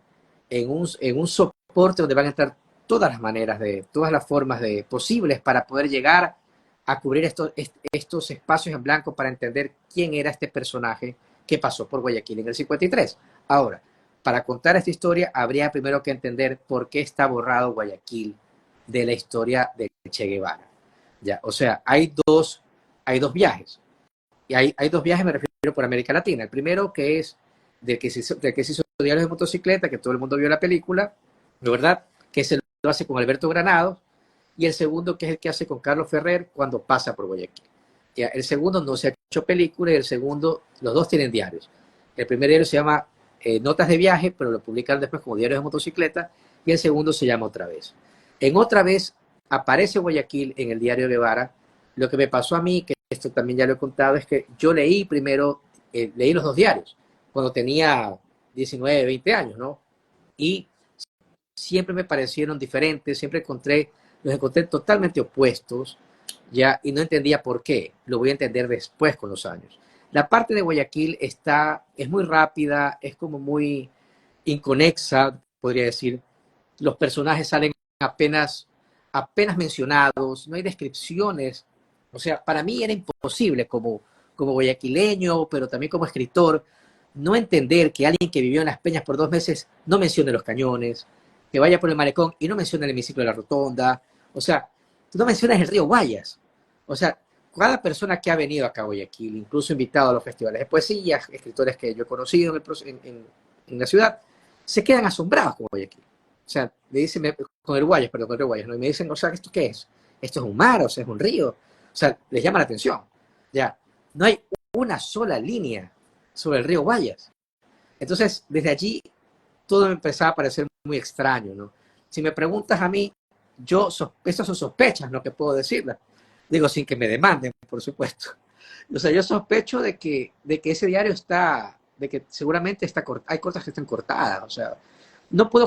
S2: un soporte donde van a entrar todas las maneras, todas las formas posibles para poder llegar a cubrir estos espacios en blanco para entender quién era este personaje que pasó por Guayaquil en el 53. Ahora, para contar esta historia habría primero que entender por qué está borrado Guayaquil de la historia de Che Guevara. Ya, o sea, hay dos viajes. Y hay dos viajes, me refiero por América Latina. El primero que es del que se hizo Diarios de Motocicleta, que todo el mundo vio la película, ¿de verdad? Que se lo hace con Alberto Granados. Y el segundo, que es el que hace con Carlos Ferrer cuando pasa por Guayaquil. Ya, el segundo no se ha hecho película y el segundo, los dos tienen diarios. El primer diario se llama Notas de Viaje, pero lo publicaron después como Diarios de Motocicleta, y el segundo se llama Otra Vez. En Otra Vez aparece Guayaquil en el diario Guevara. Lo que me pasó a mí, que esto también ya lo he contado, es que yo leí primero, leí los dos diarios, cuando tenía 19, 20 años, ¿no? Y siempre me parecieron diferentes, los encontré totalmente opuestos, ya, y no entendía por qué. Lo voy a entender después con los años. La parte de Guayaquil es muy rápida, es como muy inconexa, podría decir. Los personajes salen apenas mencionados, no hay descripciones. O sea, para mí era imposible como guayaquileño, pero también como escritor, no entender que alguien que vivió en Las Peñas por 2 meses no mencione los cañones, que vaya por el malecón y no mencione el hemiciclo de la Rotonda. O sea, tú no mencionas el río Guayas. O sea, cada persona que ha venido acá a Guayaquil, incluso invitado a los festivales de poesía, escritores que yo he conocido en la ciudad, se quedan asombrados con Guayaquil. O sea, le dicen, con el Guayas, perdón, con el Guayas, ¿no? Y me dicen, o sea, ¿esto qué es? Esto es un mar, o sea, es un río. O sea, les llama la atención. Ya, no hay una sola línea sobre el río Guayas. Entonces, desde allí, todo me empezaba a parecer muy extraño, ¿no? Si me preguntas a mí, estas son sospechas, ¿no? Que puedo decirlas. Digo, sin que me demanden, por supuesto. O sea, yo sospecho de que ese diario de que seguramente hay cosas que están cortadas, o sea,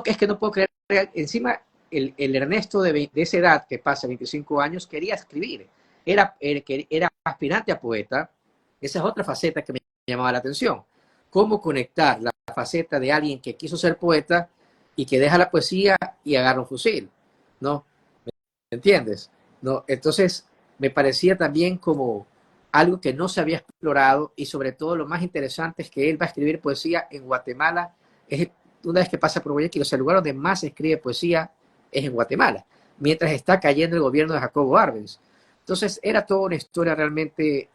S2: es que no puedo creer, encima el Ernesto de esa edad, que pasa 25 años, quería escribir, era aspirante a poeta. Esa es otra faceta que me llamaba la atención, cómo conectar la faceta de alguien que quiso ser poeta y que deja la poesía y agarra un fusil, ¿no? ¿Me entiendes? ¿No? Entonces, me parecía también como algo que no se había explorado y sobre todo lo más interesante es que él va a escribir poesía en Guatemala, es una vez que pasa por Guayaquil, o sea, el lugar donde más se escribe poesía es en Guatemala, mientras está cayendo el gobierno de Jacobo Arbenz. Entonces, era toda una historia realmente,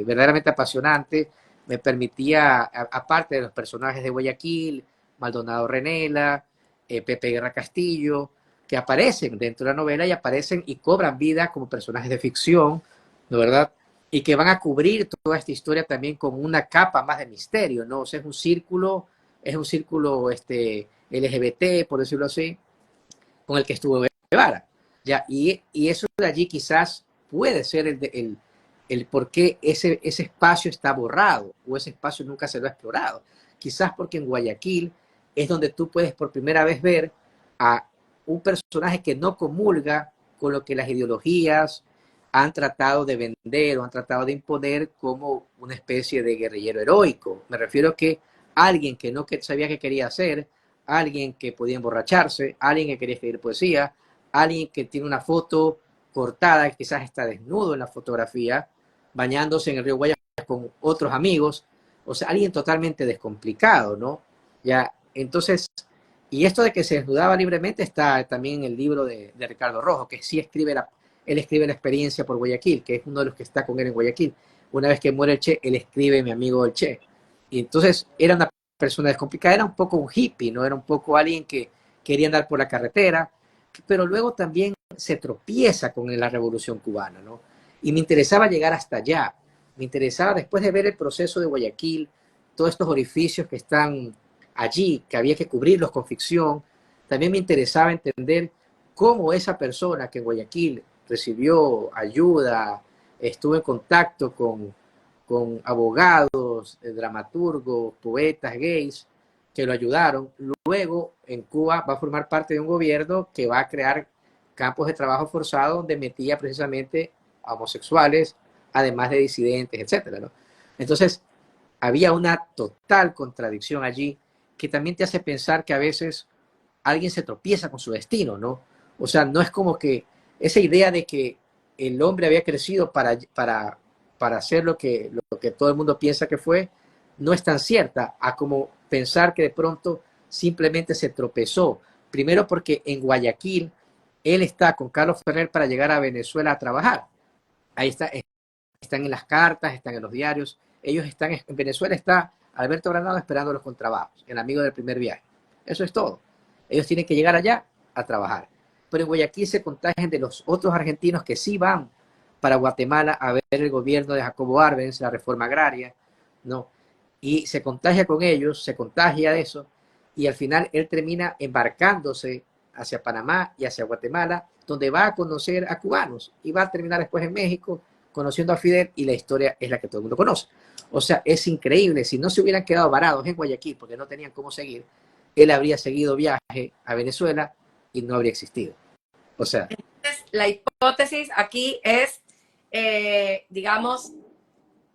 S2: verdaderamente apasionante, me permitía, aparte de los personajes de Guayaquil, Maldonado Renela, Pepe Guerra Castillo, que aparecen dentro de la novela y aparecen y cobran vida como personajes de ficción, ¿no verdad? Y que van a cubrir toda esta historia también con una capa más de misterio, ¿no? O sea, es un círculo LGBT, por decirlo así, con el que estuvo Guevara. ¿Ya? Y eso de allí quizás puede ser el por qué ese espacio está borrado o ese espacio nunca se lo ha explorado. Quizás porque en Guayaquil es donde tú puedes por primera vez ver a un personaje que no comulga con lo que las ideologías han tratado de vender o han tratado de imponer como una especie de guerrillero heroico. Me refiero a que alguien que no sabía qué quería hacer, alguien que podía emborracharse, alguien que quería escribir poesía, alguien que tiene una foto cortada, quizás está desnudo en la fotografía, bañándose en el río Guayas con otros amigos, o sea, alguien totalmente descomplicado, ¿no? Ya, entonces, y esto de que se desnudaba libremente está también en el libro de Ricardo Rojo, que sí él escribe la experiencia por Guayaquil, que es uno de los que está con él en Guayaquil. Una vez que muere el Che, él escribe Mi amigo el Che. Y entonces era una persona descomplicada, era un poco un hippie, ¿no? Era un poco alguien que quería andar por la carretera, pero luego también se tropieza con la Revolución Cubana, ¿no? Y me interesaba llegar hasta allá. Me interesaba, después de ver el proceso de Guayaquil, todos estos orificios que están allí, que había que cubrirlos con ficción, también me interesaba entender cómo esa persona que en Guayaquil recibió ayuda, estuvo en contacto con abogados, dramaturgos, poetas, gays, que lo ayudaron. Luego, en Cuba va a formar parte de un gobierno que va a crear campos de trabajo forzado donde metía precisamente a homosexuales, además de disidentes, etcétera, ¿no? Entonces, había una total contradicción allí que también te hace pensar que a veces alguien se tropieza con su destino, ¿no? O sea, no es como que esa idea de que el hombre había crecido para hacer lo que todo el mundo piensa que fue, no es tan cierta a como pensar que de pronto simplemente se tropezó. Primero porque en Guayaquil él está con Carlos Ferrer para llegar a Venezuela a trabajar. Ahí está, están en las cartas, están en los diarios. Ellos están, en Venezuela está Alberto Granado esperándolos con trabajos, el amigo del primer viaje. Eso es todo. Ellos tienen que llegar allá a trabajar. Pero en Guayaquil se contagian de los otros argentinos que sí van para Guatemala a ver el gobierno de Jacobo Arbenz, la reforma agraria, ¿no? Y se contagia con ellos, se contagia de eso, y al final él termina embarcándose hacia Panamá y hacia Guatemala, donde va a conocer a cubanos y va a terminar después en México conociendo a Fidel, y la historia es la que todo el mundo conoce. O sea, es increíble. Si no se hubieran quedado varados en Guayaquil porque no tenían cómo seguir, él habría seguido viaje a Venezuela y no habría existido. O sea,
S1: Entonces, la hipótesis aquí es, digamos,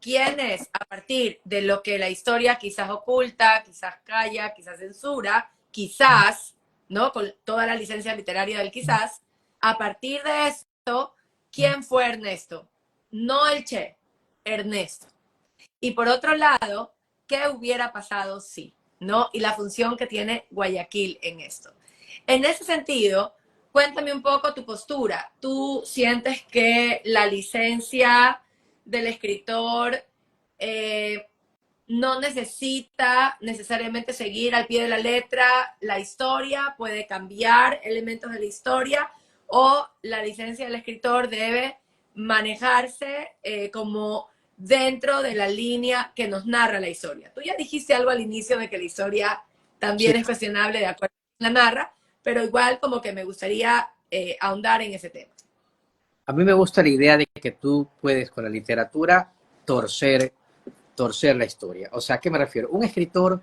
S1: quienes a partir de lo que la historia quizás oculta, quizás calla, quizás censura, quizás, ¿no? Con toda la licencia literaria del quizás, a partir de esto, ¿quién fue Ernesto? No el Che, Ernesto. Y por otro lado, ¿qué hubiera pasado si? ¿No? Y la función que tiene Guayaquil en esto. En ese sentido, cuéntame un poco tu postura. ¿Tú sientes que la licencia del escritor eh, no necesita necesariamente seguir al pie de la letra la historia, puede cambiar elementos de la historia, o la licencia del escritor debe manejarse como dentro de la línea que nos narra la historia? Tú ya dijiste algo al inicio de que la historia
S2: sí.
S1: también es cuestionable de acuerdo a la narra, pero igual como que me gustaría ahondar en ese tema.
S2: A mí me gusta la idea de que tú puedes con la literatura torcer, torcer la historia. O sea, ¿a qué me refiero? Un escritor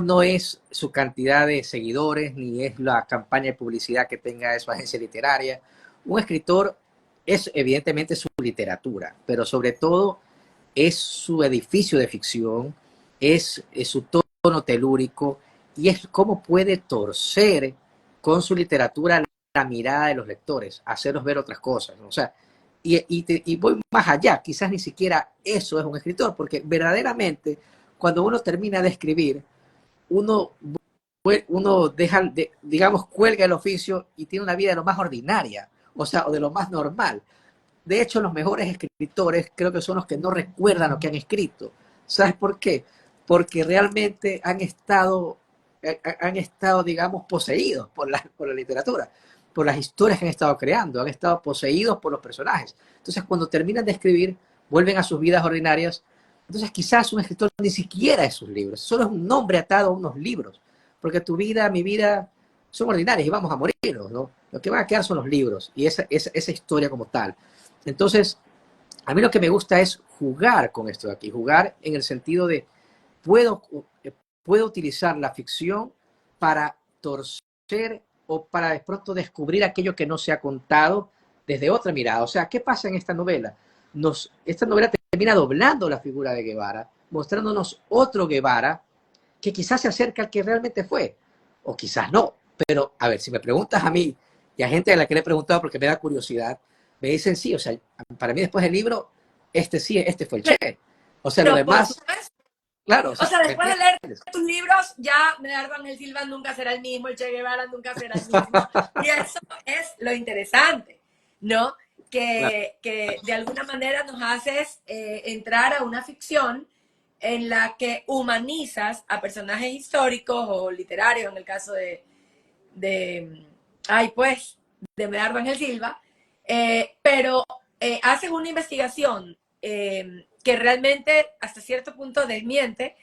S2: no es su cantidad de seguidores, ni es la campaña de publicidad que tenga de su agencia literaria. Un escritor es evidentemente su literatura, pero sobre todo es su edificio de ficción, es su tono telúrico y es cómo puede torcer con su literatura la mirada de los lectores, hacerlos ver otras cosas, ¿no? O sea, y voy más allá, quizás ni siquiera eso es un escritor, porque verdaderamente cuando uno termina de escribir, uno, uno deja, digamos, cuelga el oficio y tiene una vida de lo más ordinaria, o sea, o de lo más normal. De hecho, los mejores escritores creo que son los que no recuerdan lo que han escrito. ¿Sabes por qué? Porque realmente han estado, digamos, poseídos por la literatura, por las historias que han estado creando, han estado poseídos por los personajes. Entonces, cuando terminan de escribir, vuelven a sus vidas ordinarias. Entonces, quizás un escritor ni siquiera es sus libros, solo es un nombre atado a unos libros, porque tu vida, mi vida, son ordinarias y vamos a morirnos, ¿no? Lo que van a quedar son los libros y esa historia como tal. Entonces, a mí lo que me gusta es jugar con esto de aquí, jugar en el sentido de puedo, puedo utilizar la ficción para torcer o para de pronto descubrir aquello que no se ha contado desde otra mirada. O sea, ¿qué pasa en esta novela? Esta novela termina doblando la figura de Guevara, mostrándonos otro Guevara que quizás se acerca al que realmente fue, o quizás no. Pero, a ver, si me preguntas a mí y a gente a la que le he preguntado porque me da curiosidad, me dicen sí, o sea, para mí después del libro, este sí, este fue el Che. O sea, lo
S1: Pero por
S2: demás,
S1: supuesto,
S2: claro, o
S1: o
S2: sea,
S1: sea,
S2: ¿me
S1: después de leer
S2: entiendes?
S1: tus libros, ya Medardo Ángel Silva nunca será el mismo, el Che Guevara nunca será el mismo. Y eso es lo interesante, ¿no?
S2: Claro,
S1: Que de alguna manera nos haces entrar a una ficción en la que humanizas a personajes históricos o literarios, en el caso ay, pues, de Medardo Ángel Silva, pero haces una investigación que realmente hasta cierto punto desmiente,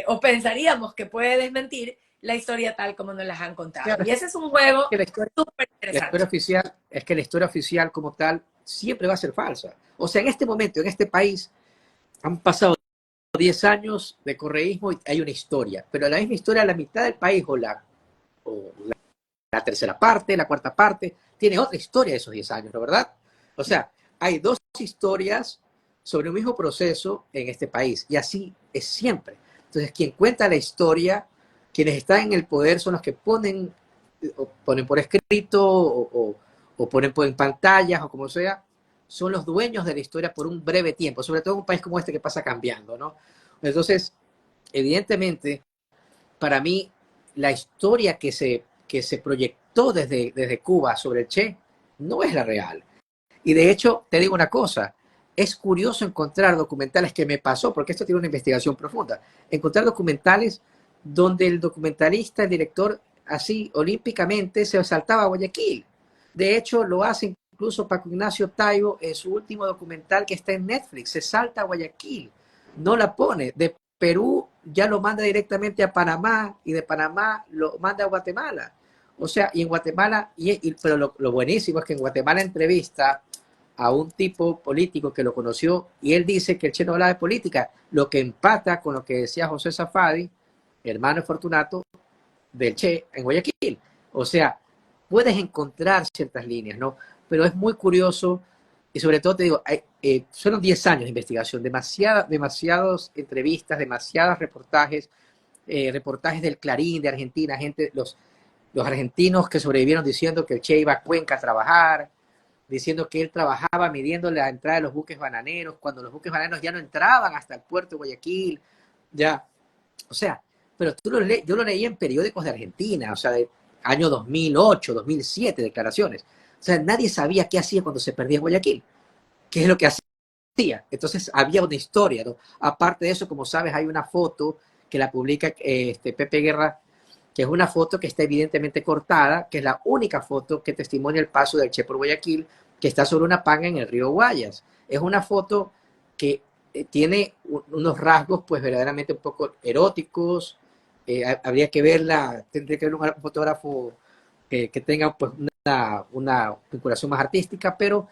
S1: o pensaríamos que puede desmentir la historia tal como nos las han contado.
S2: Claro,
S1: Y ese es un juego
S2: que
S1: súper
S2: la historia
S1: interesante.
S2: oficial, es que la historia oficial como tal siempre va a ser falsa. O sea, en este momento, en este país, han pasado 10 años de correísmo y hay una historia, pero la misma historia, la mitad del país o la tercera parte, la cuarta parte, tiene otra historia de esos 10 años, ¿no verdad? O sea, hay dos historias sobre un mismo proceso en este país y así es siempre. Entonces, quien cuenta la historia, quienes están en el poder son los que ponen por escrito o ponen en pantallas o como sea, son los dueños de la historia por un breve tiempo, sobre todo en un país como este que pasa cambiando, ¿no? Entonces, evidentemente, para mí, la historia que se proyectó desde Cuba sobre el Che no es la real. Y de hecho, te digo una cosa, es curioso encontrar documentales que me pasó, porque esto tiene una investigación profunda, encontrar documentales donde el documentalista, el director, así olímpicamente se saltaba a Guayaquil. De hecho, lo hace incluso Paco Ignacio Taibo en su último documental que está en Netflix, se salta a Guayaquil, no la pone. De Perú ya lo manda directamente a Panamá y de Panamá lo manda a Guatemala. O sea, y en Guatemala, pero lo buenísimo es que en Guatemala entrevista a un tipo político que lo conoció y él dice que el Che no hablaba de política, lo que empata con lo que decía José Safadi, hermano de Fortunato, del Che en Guayaquil. O sea, puedes encontrar ciertas líneas, ¿no? Pero es muy curioso y sobre todo te digo, fueron 10 años de investigación, demasiadas entrevistas, demasiados reportajes, reportajes del Clarín de Argentina, los argentinos que sobrevivieron diciendo que el Che iba a Cuenca a trabajar, diciendo que él trabajaba midiendo la entrada de los buques bananeros, cuando los buques bananeros ya no entraban hasta el puerto de Guayaquil, ya, o sea, pero yo lo leí en periódicos de Argentina, o sea, de año 2008, 2007, declaraciones. O sea, nadie sabía qué hacía cuando se perdía en Guayaquil, qué es lo que hacía. Entonces había una historia, ¿no? Aparte de eso, como sabes, hay una foto que la publica Pepe Guerra, que es una foto que está evidentemente cortada, que es la única foto que testimonia el paso del Che por Guayaquil, que está sobre una panga en el río Guayas. Es una foto que tiene unos rasgos pues verdaderamente un poco eróticos, habría que verla, tendría que ver un fotógrafo que tenga pues una vinculación más artística, pero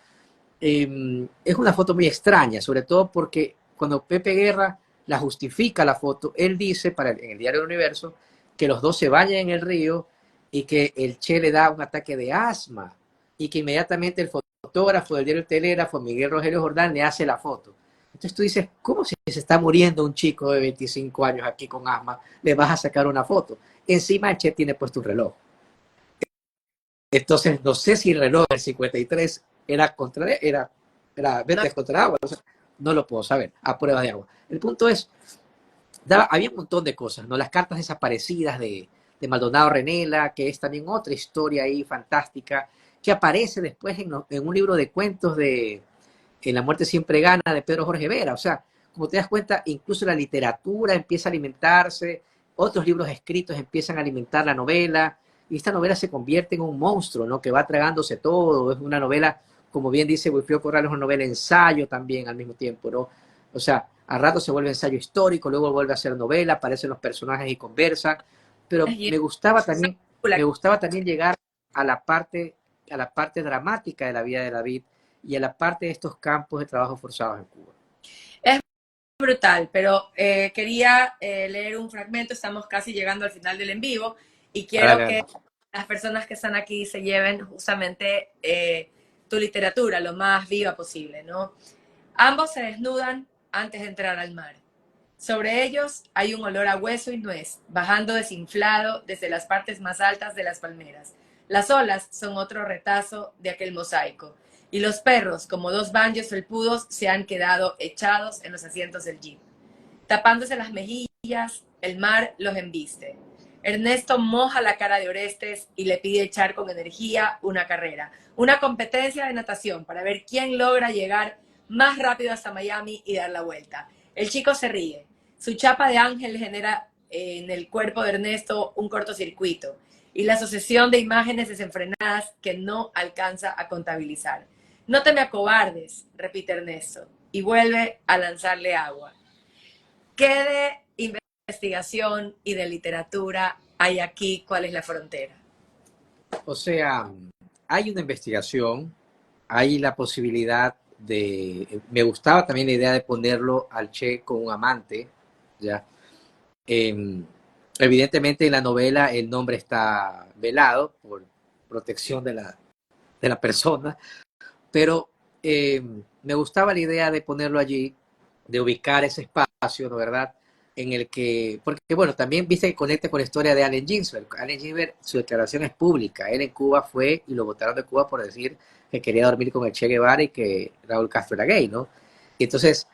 S2: es una foto muy extraña, sobre todo porque cuando Pepe Guerra la justifica la foto, él dice en el Diario del Universo que los dos se bañan en el río y que el Che le da un ataque de asma y que inmediatamente el fotógrafo del Diario El Telégrafo, Miguel Rogelio Jordán, le hace la foto. Entonces tú dices, ¿cómo si se está muriendo un chico de 25 años aquí con asma, le vas a sacar una foto? Encima el Che tiene puesto un reloj. Entonces no sé si el reloj del 53 era verdes contra agua, no lo puedo saber, a prueba de agua. El punto es, había un montón de cosas, ¿no? Las cartas desaparecidas de Maldonado Renela, que es también otra historia ahí fantástica, que aparece después en un libro de cuentos de En la muerte siempre gana, de Pedro Jorge Vera. O sea, como te das cuenta, incluso la literatura empieza a alimentarse, otros libros escritos empiezan a alimentar la novela, y esta novela se convierte en un monstruo, ¿no? Que va tragándose todo. Es una novela, como bien dice Wilfrido Corral, es una novela ensayo también al mismo tiempo, ¿no? O sea, a rato se vuelve ensayo histórico, luego vuelve a ser novela, aparecen los personajes y conversan, pero me gustaba también llegar a la parte, a la parte dramática de la vida de David y a la parte de estos campos de trabajo forzados en Cuba.
S1: Es brutal, pero quería leer un fragmento, estamos casi llegando al final del en vivo y quiero
S2: Dale,
S1: que las personas que están aquí se lleven justamente tu literatura lo más viva posible, ¿no? Ambos se desnudan antes de entrar al mar. Sobre ellos hay un olor a hueso y nuez, bajando desinflado desde las partes más altas de las palmeras. Las olas son otro retazo de aquel mosaico, y los perros, como dos banjos felpudos, se han quedado echados en los asientos del jeep. Tapándose las mejillas, el mar los embiste. Ernesto moja la cara de Orestes y le pide echar con energía una carrera, una competencia de natación para ver quién logra llegar más rápido hasta Miami y dar la vuelta. El chico se ríe. Su chapa de ángel genera en el cuerpo de Ernesto un cortocircuito. y la sucesión de imágenes desenfrenadas que no alcanza a contabilizar. No te me acobardes, repite Ernesto, y vuelve a lanzarle agua. ¿Qué de investigación y de literatura hay aquí? ¿Cuál es la frontera?
S2: O sea, hay una investigación, hay la posibilidad de... Me gustaba también la idea de ponerlo al Che con un amante, ¿ya? Eh, Evidentemente en la novela el nombre está velado por protección de la persona, pero eh, me gustaba la idea de ponerlo allí, de ubicar ese espacio, ¿no verdad? En el que, porque bueno, también viste que conecta con la historia de Allen Ginsberg. Allen Ginsberg, su declaración es pública. Él en Cuba fue y lo votaron de Cuba por decir que quería dormir con el Che Guevara y que Raúl Castro era gay, ¿no? Y entonces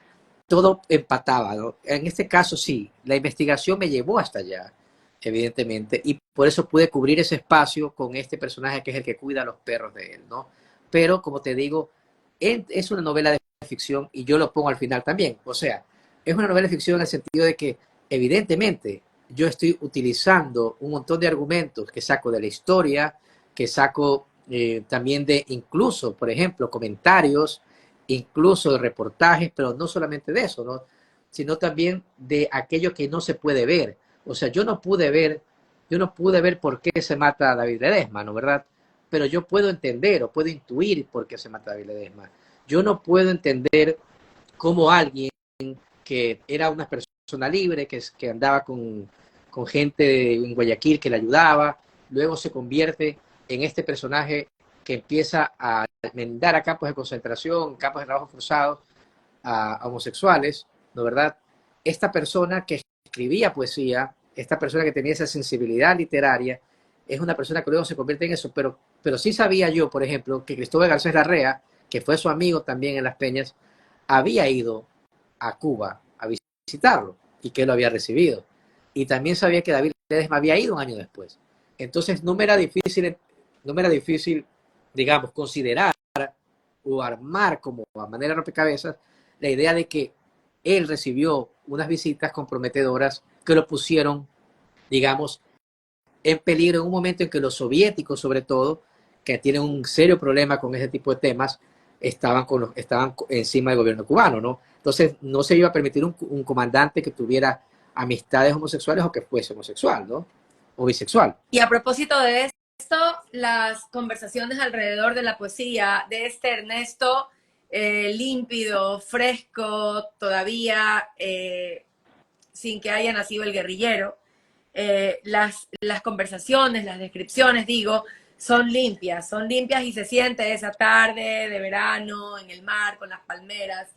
S2: todo empataba, ¿no? En este caso sí, la investigación me llevó hasta allá, evidentemente, y por eso pude cubrir ese espacio con este personaje que es el que cuida a los perros de él, ¿no? Pero, como te digo, es una novela de ficción y yo lo pongo al final también. O sea, es una novela de ficción en el sentido de que, evidentemente, yo estoy utilizando un montón de argumentos que saco de la historia, que saco también de incluso, por ejemplo, comentarios, incluso de reportajes, pero no solamente de eso, ¿no? Sino también de aquello que no se puede ver. O sea, yo no pude ver por qué se mata a David Ledesma, ¿no? ¿Verdad? Pero yo puedo entender o puedo intuir por qué se mata a David Ledesma. Yo no puedo entender cómo alguien que era una persona libre, que andaba con gente en Guayaquil que le ayudaba, luego se convierte en este personaje que empieza a enmendar a campos de concentración, campos de trabajo forzados, a homosexuales, ¿no verdad? Esta persona que escribía poesía, esta persona que tenía esa sensibilidad literaria, es una persona que luego se convierte en eso, pero sí sabía yo, por ejemplo, que Cristóbal Garcés Larrea, que fue su amigo también en Las Peñas, había ido a Cuba a visitarlo y que lo había recibido. Y también sabía que David Ledesma había ido un año después. Entonces no me era difícil, digamos, considerar o armar como a manera de rompecabezas la idea de que él recibió unas visitas comprometedoras que lo pusieron, digamos, en peligro en un momento en que los soviéticos, sobre todo, que tienen un serio problema con ese tipo de temas, estaban encima del gobierno cubano, ¿no? Entonces, no se iba a permitir un comandante que tuviera amistades homosexuales o que fuese homosexual, ¿no? O bisexual.
S1: Y a propósito de esto, las conversaciones alrededor de la poesía de este Ernesto, límpido, fresco, todavía sin que haya nacido el guerrillero, las conversaciones, las descripciones, digo, son limpias y se siente esa tarde de verano en el mar con las palmeras.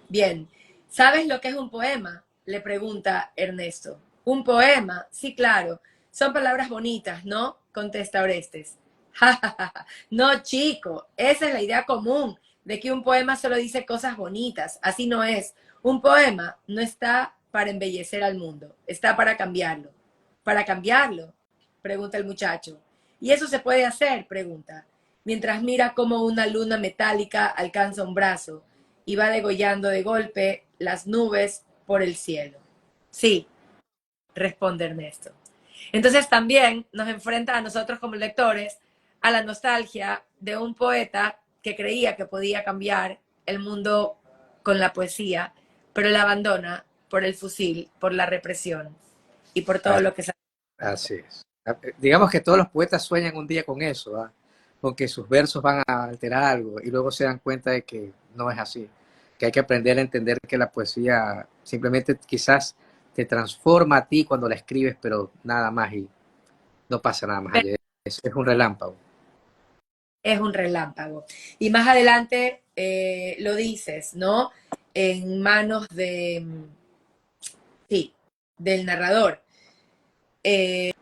S1: Bien, ¿sabes lo que es un poema? Le pregunta Ernesto. ¿Un poema? Sí, claro. Son palabras bonitas, ¿no? Contesta Orestes. Ja, ja, ja, ja. No, chico, esa es la idea común de que un poema solo dice cosas bonitas. Así no es. Un poema no está para embellecer al mundo, está para cambiarlo. ¿Para cambiarlo? Pregunta el muchacho. ¿Y eso se puede hacer? Pregunta, mientras mira cómo una luna metálica alcanza un brazo y va degollando de golpe las nubes por el cielo. Sí, responde Ernesto. Entonces también nos enfrenta a nosotros como lectores a la nostalgia de un poeta que creía que podía cambiar el mundo con la poesía, pero la abandona por el fusil, por la represión y por todo lo que se...
S2: Así es. Digamos que todos los poetas sueñan un día con eso, ¿eh? Con que sus versos van a alterar algo y luego se dan cuenta de que no es así, que hay que aprender a entender que la poesía simplemente quizás te transforma a ti cuando la escribes, pero nada más y no pasa nada más allá. Es un relámpago.
S1: Es un relámpago. Y más adelante lo dices, ¿no? En manos de, sí, del narrador. Eh,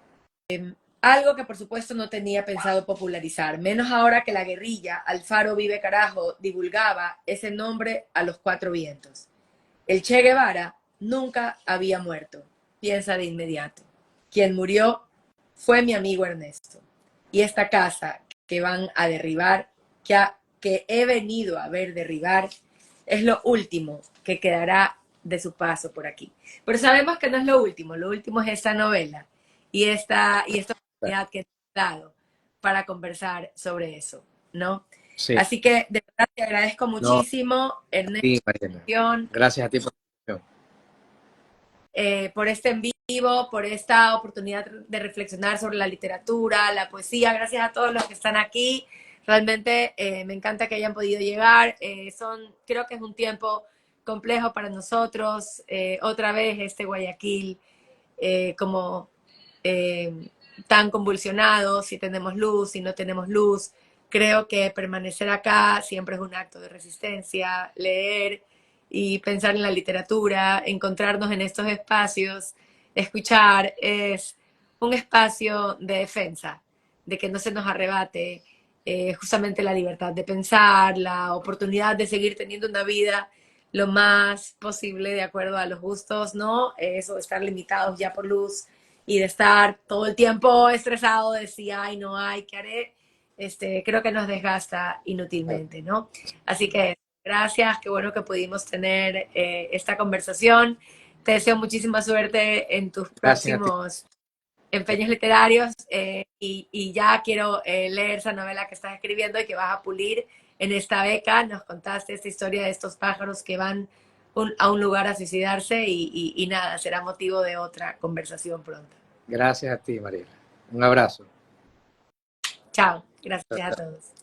S1: Algo que por supuesto no tenía pensado popularizar, menos ahora que la guerrilla Alfaro Vive Carajo divulgaba ese nombre a los cuatro vientos. El Che Guevara nunca había muerto, piensa de inmediato. Quien murió fue mi amigo Ernesto. Y esta casa que van a derribar, que he venido a ver derribar, es lo último que quedará de su paso por aquí. Pero sabemos que no es lo último es esta novela. y esta oportunidad que te he dado para conversar sobre eso, ¿no?
S2: Sí,
S1: Así que de verdad te agradezco
S2: no,
S1: muchísimo, Ernesto,
S2: sí, Mariela. Gracias a ti por la invitación.
S1: por este en vivo, por esta oportunidad de reflexionar sobre la literatura, la poesía. Gracias a todos los que están aquí. Realmente me encanta que hayan podido llegar. Creo que es un tiempo complejo para nosotros. Otra vez este Guayaquil como eh, tan convulsionado, si tenemos luz, si no tenemos luz. Creo que permanecer acá siempre es un acto de resistencia, leer y pensar en la literatura, encontrarnos en estos espacios, escuchar es un espacio de defensa, de que no se nos arrebate justamente la libertad de pensar, la oportunidad de seguir teniendo una vida lo más posible de acuerdo a los gustos, ¿no? Eso de estar limitados ya por luz y de estar todo el tiempo estresado de si hay, no hay, qué haré, creo que nos desgasta inútilmente, ¿no? Así que gracias, qué bueno que pudimos tener esta conversación. Te deseo muchísima suerte en tus
S2: Gracias a ti.
S1: próximos empeños literarios y ya quiero leer esa novela que estás escribiendo y que vas a pulir en esta beca. Nos contaste esta historia de estos pájaros que van a un lugar a suicidarse y nada, será motivo de otra conversación pronto.
S2: Gracias a ti, Mariela. Un abrazo.
S1: Chao, gracias a todos.